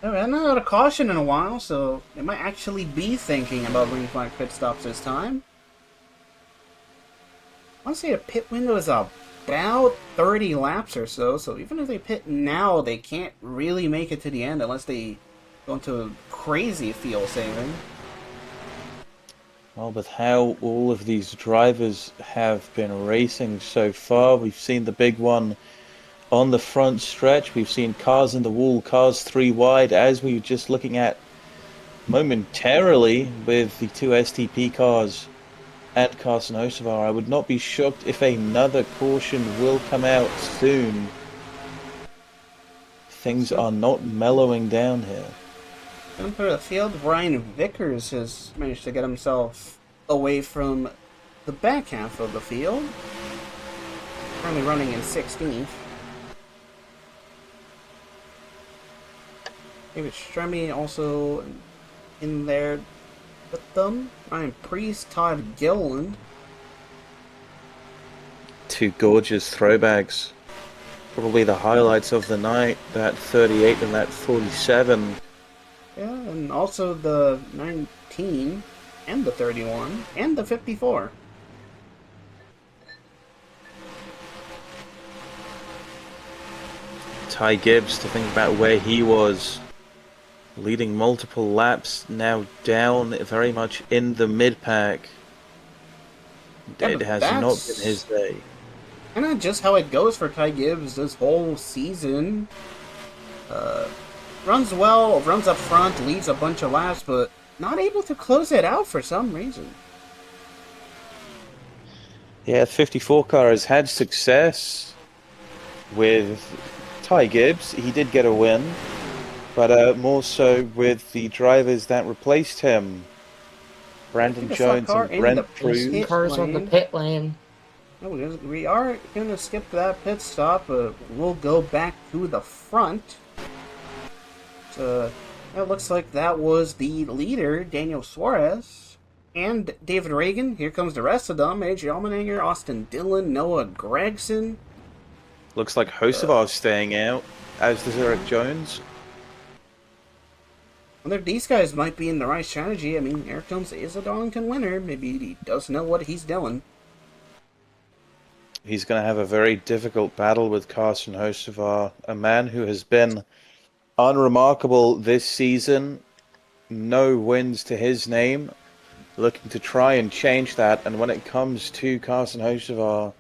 I haven't had a caution in a while, so they might actually be thinking about green flag pit stops this time. I want to say the pit window is about 30 laps or so, so even if they pit now, they can't really make it to the end unless they go into crazy fuel saving. Well, with how all of these drivers have been racing so far, we've seen the big one on the front stretch. We've seen cars in the wall, cars 3 wide, as we were just looking at momentarily with the 2 STP cars and Carson Hocevar. I would not be shocked if another caution will come out soon. Things are not mellowing down here. Into the field, Brian Vickers has managed to get himself away from the back half of the field. Currently running in 16th. David Stremme also in there with them. Ryan Priest, Todd Gilliland. 2 gorgeous throwbacks. Probably the highlights of the night, that 38 and that 47. Yeah, and also the 19 and the 31 and the 54. Ty Gibbs, to think about where he was, leading multiple laps, now down very much in the mid-pack. It has not been his day. And that's just how it goes for Ty Gibbs this whole season. Runs well, runs up front, leads a bunch of laps, but not able to close it out for some reason. Yeah, the 54 car has had success with Ty Gibbs. He did get a win, but more so with the drivers that replaced him. Brandon Jones and Brent Drew. Cars on the pit lane. We are going to skip that pit stop, but we'll go back to the front. So it looks like that was the leader, Daniel Suarez, and David Reagan. Here comes the rest of them: A.J. Allmendinger, Austin Dillon, Noah Gragson. Looks like Hocevar's staying out, as does Eric Jones. Whether these guys might be in the right strategy. I mean, Eric Jones is a Darlington winner. Maybe he does know what he's doing. He's going to have a very difficult battle with Carson Hocevar, a man who has been unremarkable this season. No wins to his name. Looking to try and change that. And when it comes to Carson Hocevar,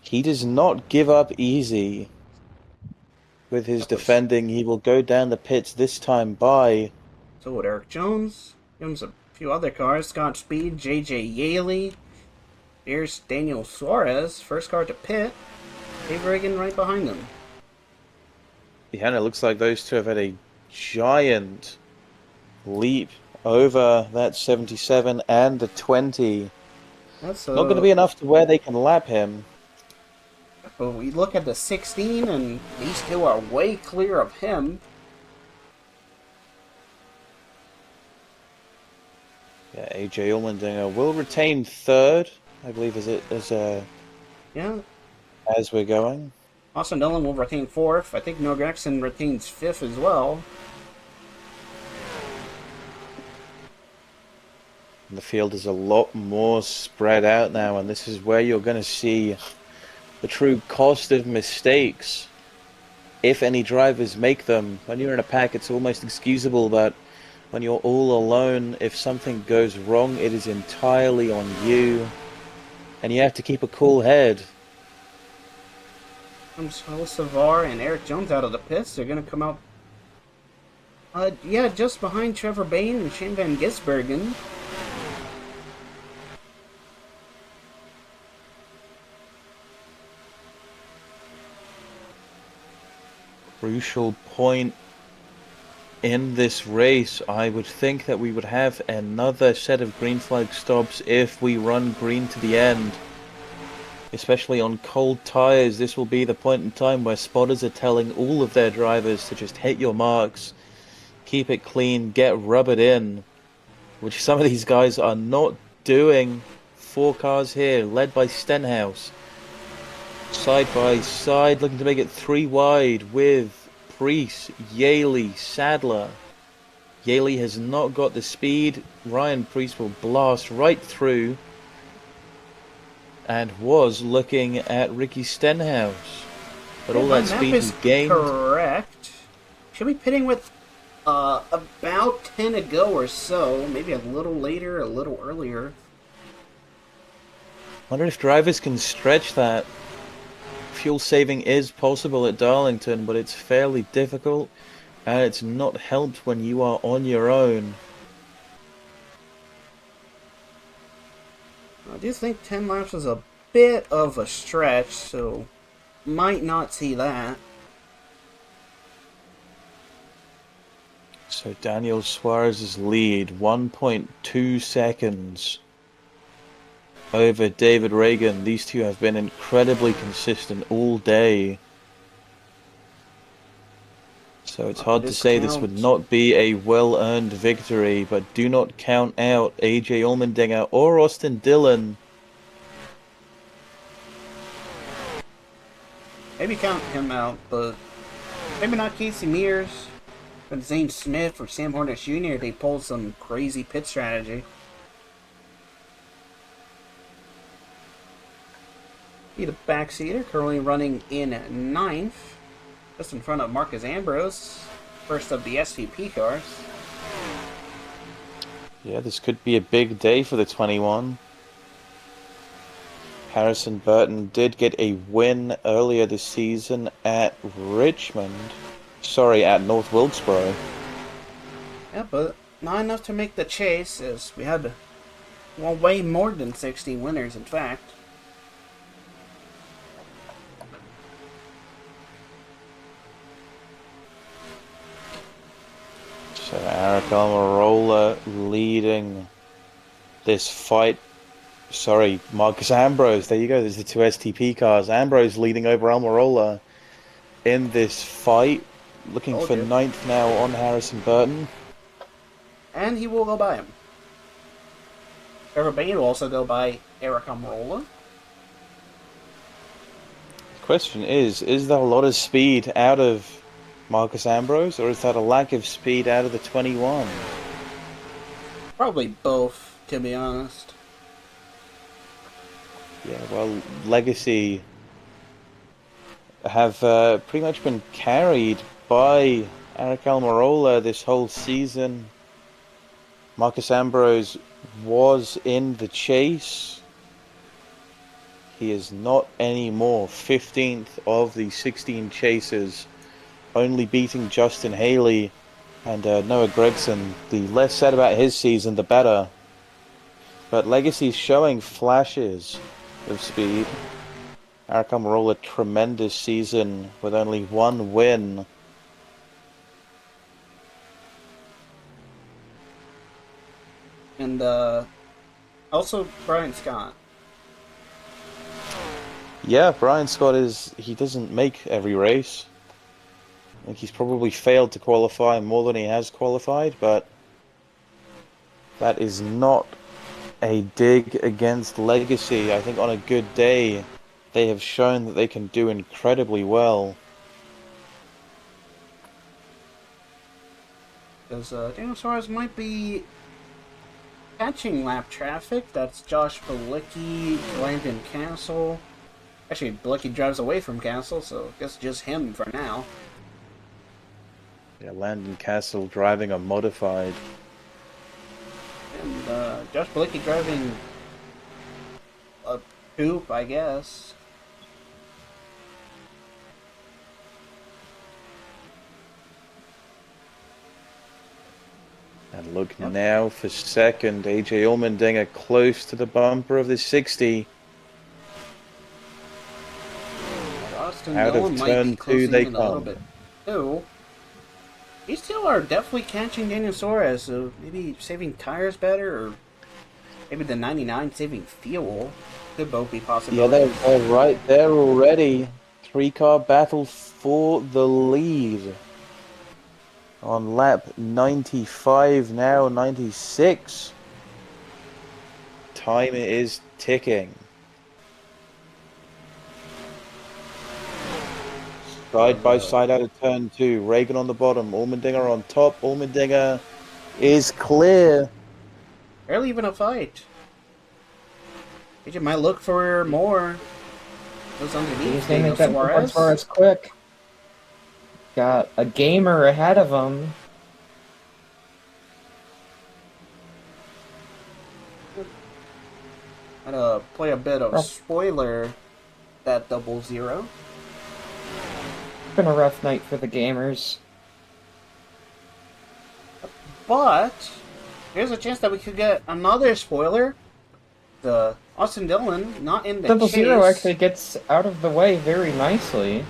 he does not give up easy with his defending. He will go down the pits this time by... So would Eric Jones. Gives a few other cars. Scott Speed, J.J. Yaley. Here's Daniel Suarez. First car to pit. Dave Reagan right behind them. Yeah, and it looks like those two have had a giant leap over that 77 and the 20. That's not going to be enough to where they can lap him. But we look at the 16, and these two are way clear of him. Yeah, AJ Allmendinger will retain third, I believe, yeah, as we're going. Austin Dillon will retain fourth. I think Noah Gragson retains fifth as well. The field is a lot more spread out now, and this is where you're going to see the true cost of mistakes, if any drivers make them. When you're in a pack, it's almost excusable, but when you're all alone, if something goes wrong, it is entirely on you, and you have to keep a cool head. Comes Hocevar and Eric Jones out of the pits. They're going to come out, yeah, just behind Trevor Bayne and Shane Van Gisbergen. Crucial point in this race. I would think that we would have another set of green flag stops if we run green to the end. Especially on cold tires, this will be the point in time where spotters are telling all of their drivers to just hit your marks, keep it clean, get rubbered in, which some of these guys are not doing. 4 cars here, led by Stenhouse. Side by side, looking to make it 3 wide with Priest, Yaley, Sadler. Yaley has not got the speed. Ryan Priest will blast right through, and was looking at Ricky Stenhouse. But all that speed is gained. Correct. Should be pitting with about 10 to go or so. Maybe a little later, a little earlier. Wonder if drivers can stretch that. Fuel saving is possible at Darlington, but it's fairly difficult, and it's not helped when you are on your own. I do think 10 laps is a bit of a stretch, so might not see that. So Daniel Suarez's lead, 1.2 seconds over David Reagan. These two have been incredibly consistent all day. So it's hard to say this would not be a well-earned victory, but do not count out AJ Allmendinger or Austin Dillon. Maybe count him out, but maybe not Casey Mears. But Zane Smith or Sam Hornish Jr., they pulled some crazy pit strategy. Be the backseater, currently running in 9th. Just in front of Marcus Ambrose, first of the SVP cars. Yeah, this could be a big day for the 21. Harrison Burton did get a win earlier this season at Richmond. Sorry, at North Wilkesboro. Yeah, but not enough to make the chase, as we had, well, way more than 60 winners, in fact. So Eric Almirola leading this fight. Sorry, Marcus Ambrose. There you go. There's the 2 STP cars. Ambrose leading over Almirola in this fight. Looking for 9th now on Harrison Burton. And he will go by him. Trevor Bayne will also go by Eric Almirola. The question is that a lot of speed out of Marcus Ambrose, or is that a lack of speed out of the 21? Probably both, to be honest. Yeah, well, Legacy have pretty much been carried by Eric Almirola this whole season. Marcus Ambrose was in the chase. He is not anymore. 15th of the 16 chasers, only beating Justin Haley and Noah Gragson. The less said about his season, the better. But Legacy's showing flashes of speed. Eric Almirola, tremendous season with only one win. And also Brian Scott. Yeah, Brian Scott he doesn't make every race. I think he's probably failed to qualify more than he has qualified, but that is not a dig against Legacy. I think on a good day, they have shown that they can do incredibly well. Because Daniel Suarez might be catching lap traffic. That's Josh Balicki, Landon Castle. Actually, Balicki drives away from Castle, so I guess just him for now. Yeah, Landon Castle driving a modified. And Josh Balicki driving a coupe, I guess. And look now for second. AJ Allmendinger close to the bumper of the 60. Austin Out Dillon of might turn be 2 closing they in a little come. bit too. These two are definitely catching Daniel Suarez, so maybe saving tires better, or maybe the 99 saving fuel. Could both be Yeah, possibilities. they're right there already. 3-car battle for the lead. On lap 95 now, 96. Time is ticking. Side by side out of turn 2. Reagan on the bottom. Allmendinger on top. Allmendinger is clear. Barely even a fight. AJ might look for more. Those underneath He's gonna Daniel make that Suarez. Suarez quick. Got a gamer ahead of him. Gonna play a bit of spoiler that 00. It's been a rough night for the gamers. But there's a chance that we could get another spoiler. The Austin Dillon not in the 00 chase. actually gets out of the way very nicely.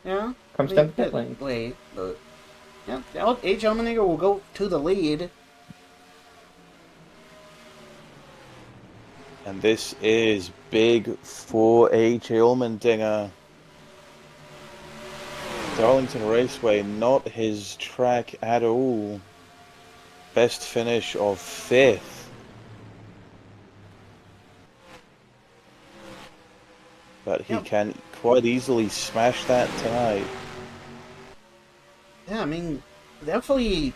Yeah. Comes down the pit lane. Wait, but yeah, AJ Allmendinger will go to the lead. And this is big for AJ Allmendinger. Darlington Raceway, not his track at all. Best finish of 5th. But he can quite easily smash that tonight. Yeah, I mean, definitely, I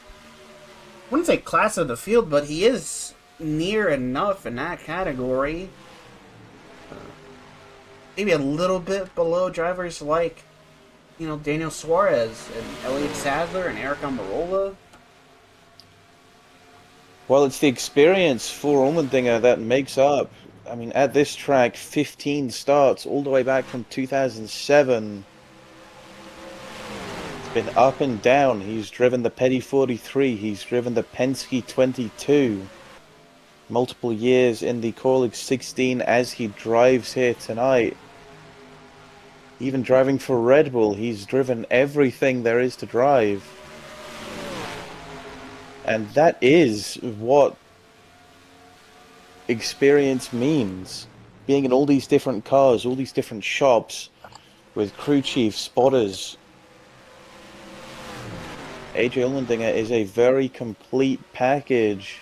wouldn't say class of the field, but he is near enough in that category. Maybe a little bit below drivers like, Daniel Suarez and Elliott Sadler and Eric Almirola. Well, it's the experience for Allmendinger that makes up. I mean, at this track, 15 starts all the way back from 2007. It's been up and down. He's driven the Petty 43. He's driven the Penske 22. Multiple years in the Corliss 16 as he drives here tonight. Even driving for Red Bull, he's driven everything there is to drive. And that is what experience means. Being in all these different cars, all these different shops, with crew chiefs, spotters. AJ Allmendinger is a very complete package.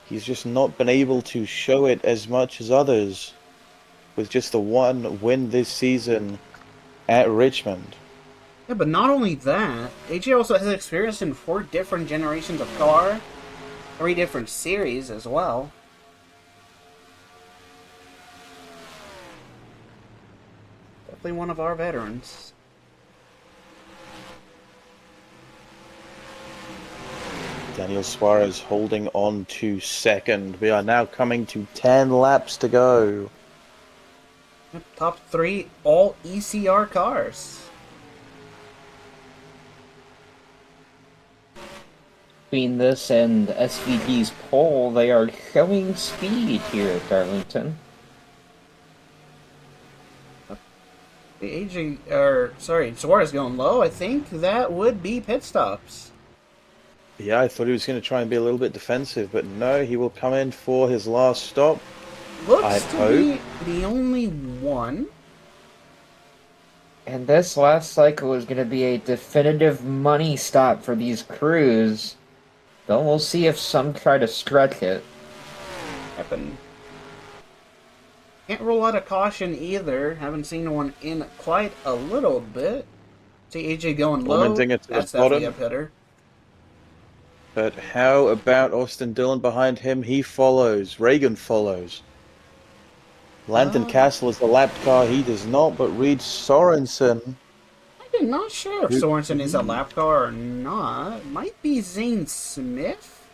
He's just not been able to show it as much as others, with just the one win this season at Richmond. Yeah, but not only that, AJ also has experience in 4 different generations of car, 3 different series as well. Definitely one of our veterans. Daniel Suarez holding on to second. We are now coming to 10 laps to go. Top 3 all ECR cars. Between this and SVD's pole, they are showing speed here at Darlington. Suarez going low. I think that would be pit stops. Yeah, I thought he was going to try and be a little bit defensive, but no, he will come in for his last stop. Looks to be the only one. And this last cycle is going to be a definitive money stop for these crews. Though we'll see if some try to stretch it. Can't rule out a caution either. Haven't seen one in quite a little bit. See AJ going low. That's definitely a hitter. But how about Austin Dillon behind him? He follows. Reagan follows. Landon Castle is the lapped car. He does not, but Reed Sorensen. I'm not sure if Sorensen is a lap car or not. Might be Zane Smith.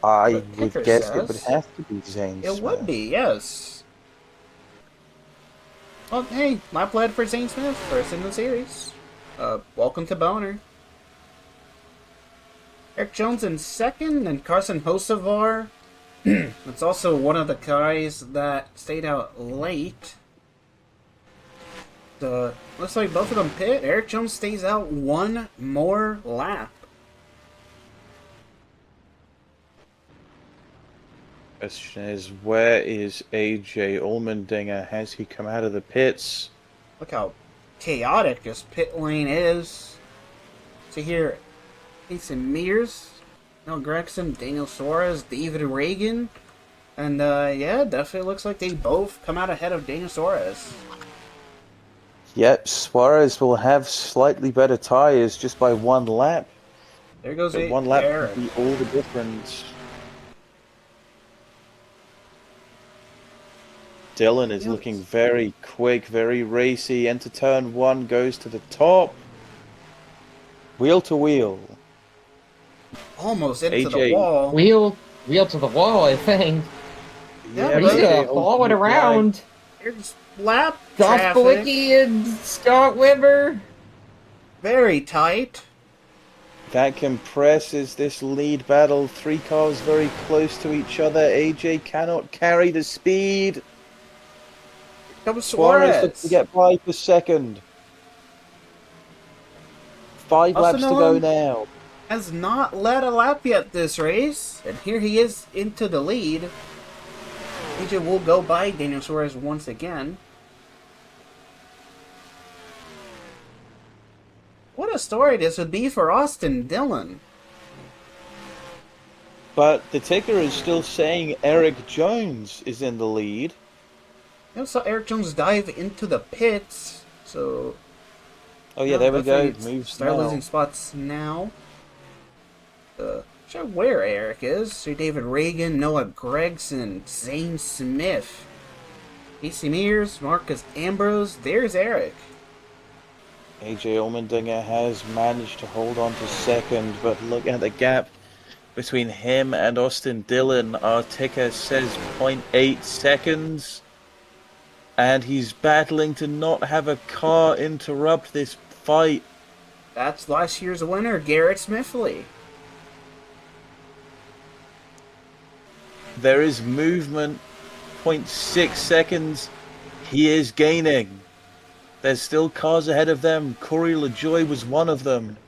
I would guess it would have to be Zane Smith. It would be, yes. Well, hey, lap led for Zane Smith, first in the series. Welcome to Boner. Eric Jones in second, and Carson Hocevar. It's also one of the guys that stayed out late. Looks like both of them pit. Eric Jones stays out one more lap. Question is, where is AJ Allmendinger? Has he come out of the pits? Look how chaotic this pit lane is. See here, Jason Mears, Mel Gregson, Daniel Suarez, David Reagan. And yeah, definitely looks like they both come out ahead of Daniel Suarez. Yep, Suarez will have slightly better tires just by one lap. There goes so one lap can be all the difference. Dillon is looking very quick, very racy. Enter turn one, goes to the top. Wheel to wheel. Almost into the wall. Wheel to the wall, I think. Yeah, he's gonna follow it around. Here's lap Josh traffic. Balicki and Scott Wimber. Very tight. That compresses this lead battle. Three cars very close to each other. AJ cannot carry the speed. Comes Suarez looks to get by for second. 5 laps to go now. Has not led a lap yet this race, and here he is into the lead. AJ will go by Daniel Suarez once again. What a story this would be for Austin Dillon. But the ticker is still saying Eric Jones is in the lead. I saw Eric Jones dive into the pits, so... Oh yeah, there we go. Start losing spots now. Sure where Eric is. Sir David Reagan, Noah Gregson, Zane Smith, Casey Mears, Marcus Ambrose. There's Eric. AJ Allmendinger has managed to hold on to second, but look at the gap between him and Austin Dillon. Our ticker says 0.8 seconds. And he's battling to not have a car interrupt this fight. That's last year's winner, Garrett Smithley. There is movement. 0.6 seconds. He is gaining. There's still cars ahead of them. Corey LaJoie was one of them.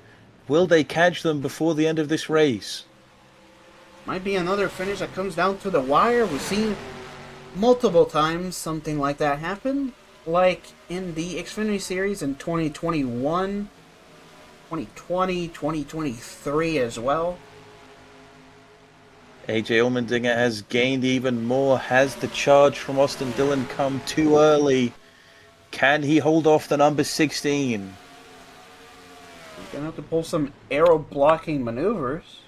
Will they catch them before the end of this race? Might be another finish that comes down to the wire. We've seen multiple times something like that happen. Like in the Xfinity Series in 2021, 2020, 2023 as well. AJ Allmendinger has gained even more. Has the charge from Austin Dillon come too early? Can he hold off the number 16? He's going to have to pull some aero blocking maneuvers.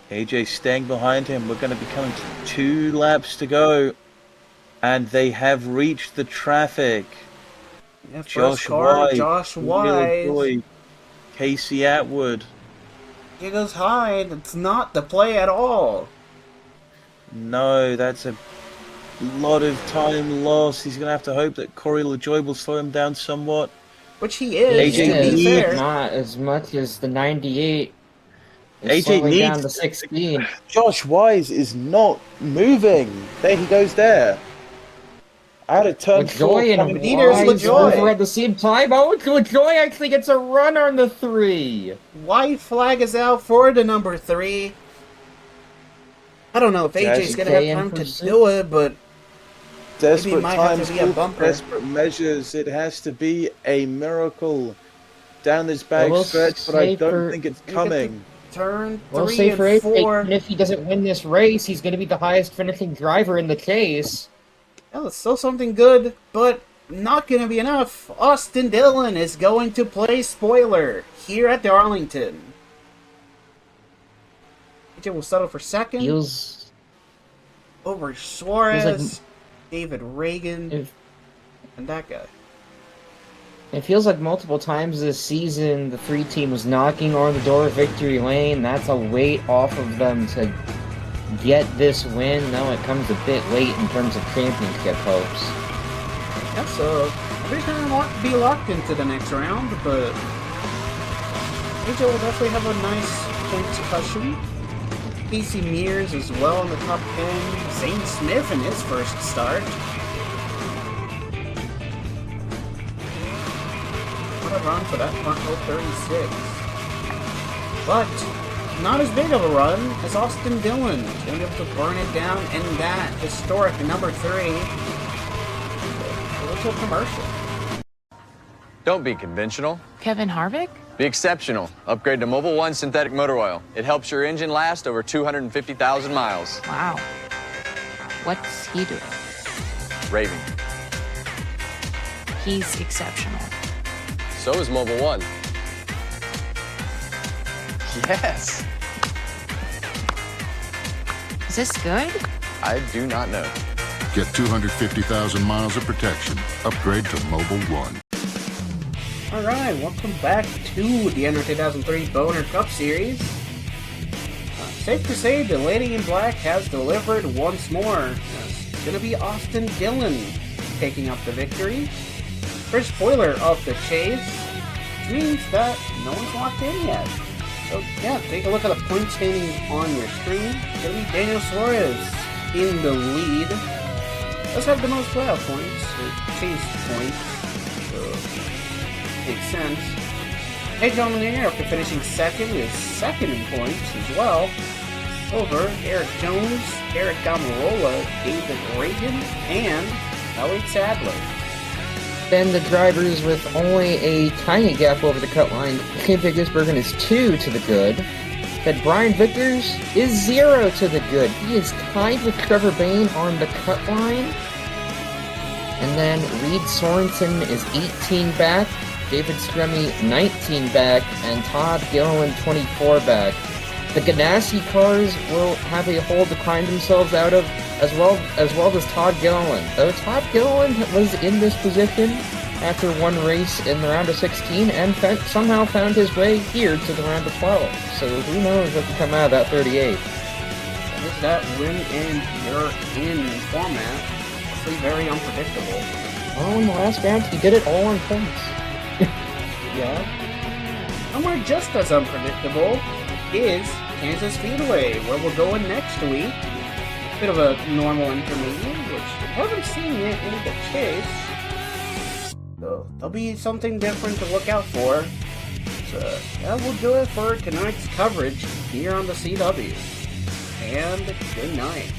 AJ staying behind him. We're going to be coming to 2 laps to go. And they have reached the traffic. Yeah, Josh Wise. Casey Atwood. He goes high. It's not the play at all. No, that's a lot of time lost. He's going to have to hope that Corey LaJoie will slow him down somewhat. Which he is, to be fair. Not as much as the 98. AJ needs down to 16. Josh Wise is not moving. There he goes there. Out of turn 4. LaJoie and Wise over at the same time. Oh, LaJoie actually gets a run on the 3. White flag is out for the number 3. I don't know if AJ's going to have time to do it, but desperate maybe it might times have to be a bumper. desperate measures. It has to be a miracle down this back stretch, but I don't think it's coming. Turn 3 We'll say for and AJ, 4. even if he doesn't win this race, he's going to be the highest finishing driver in the chase. Well, it's still something good, but not going to be enough. Austin Dillon is going to play spoiler here at Darlington. AJ will settle for second. Over Suarez, David Reagan, and that guy. It feels like multiple times this season, the 3 team was knocking on the door of victory lane. That's a weight off of them to get this win. Now it comes a bit late in terms of championship hopes. Yeah, so they're going to be locked into the next round, but AJ will definitely have a nice points cushion. Casey Mears as well in the top 10. Zane Smith in his first start. What a run for that front row 36. But not as big of a run as Austin Dillon. He's going to be able to burn it down in that historic number 3. A little commercial. Don't be conventional. Kevin Harvick? Be exceptional. Upgrade to Mobil 1 synthetic motor oil. It helps your engine last over 250,000 miles. Wow. What's he doing? Raving. He's exceptional. So is Mobil 1. Yes. Is this good? I do not know. Get 250,000 miles of protection. Upgrade to Mobil 1. Alright, welcome back to the NR2003 Boner Cup Series. Safe to say, the Lady in Black has delivered once more. It's going to be Austin Dillon taking up the victory. First spoiler of the chase, which means that no one's locked in yet. So yeah, take a look at the point standing on your screen. It's going to be Daniel Suarez in the lead. Does have the most playoff points, or chase points. So makes sense. Hey, John Lanier, after finishing second, is second in points as well. Over Eric Jones, Eric Gamarola, David Reagan, and Elliott Sadler. Then the drivers with only a tiny gap over the cut line. Kim Gisbergen is 2 to the good. That Brian Vickers is 0 to the good. He is tied with Trevor Bayne on the cut line. And then Reed Sorensen is 18 back. David Stremme 19 back, and Todd Gilliland 24 back. The Ganassi cars will have a hole to climb themselves out of, as well as Todd Gilliland. Though Todd Gilliland was in this position after one race in the round of 16 and somehow found his way here to the round of 12. So who knows what can come out of that 38. With that win and you're in format, actually very unpredictable. Oh, in the last round he did it all on points. Yeah. Somewhere just as unpredictable is Kansas Speedway, where we'll go in next week. Bit of a normal intermediate, which we haven't seen yet in the chase. So there'll be something different to look out for. So that will do it for tonight's coverage here on the CW. And good night.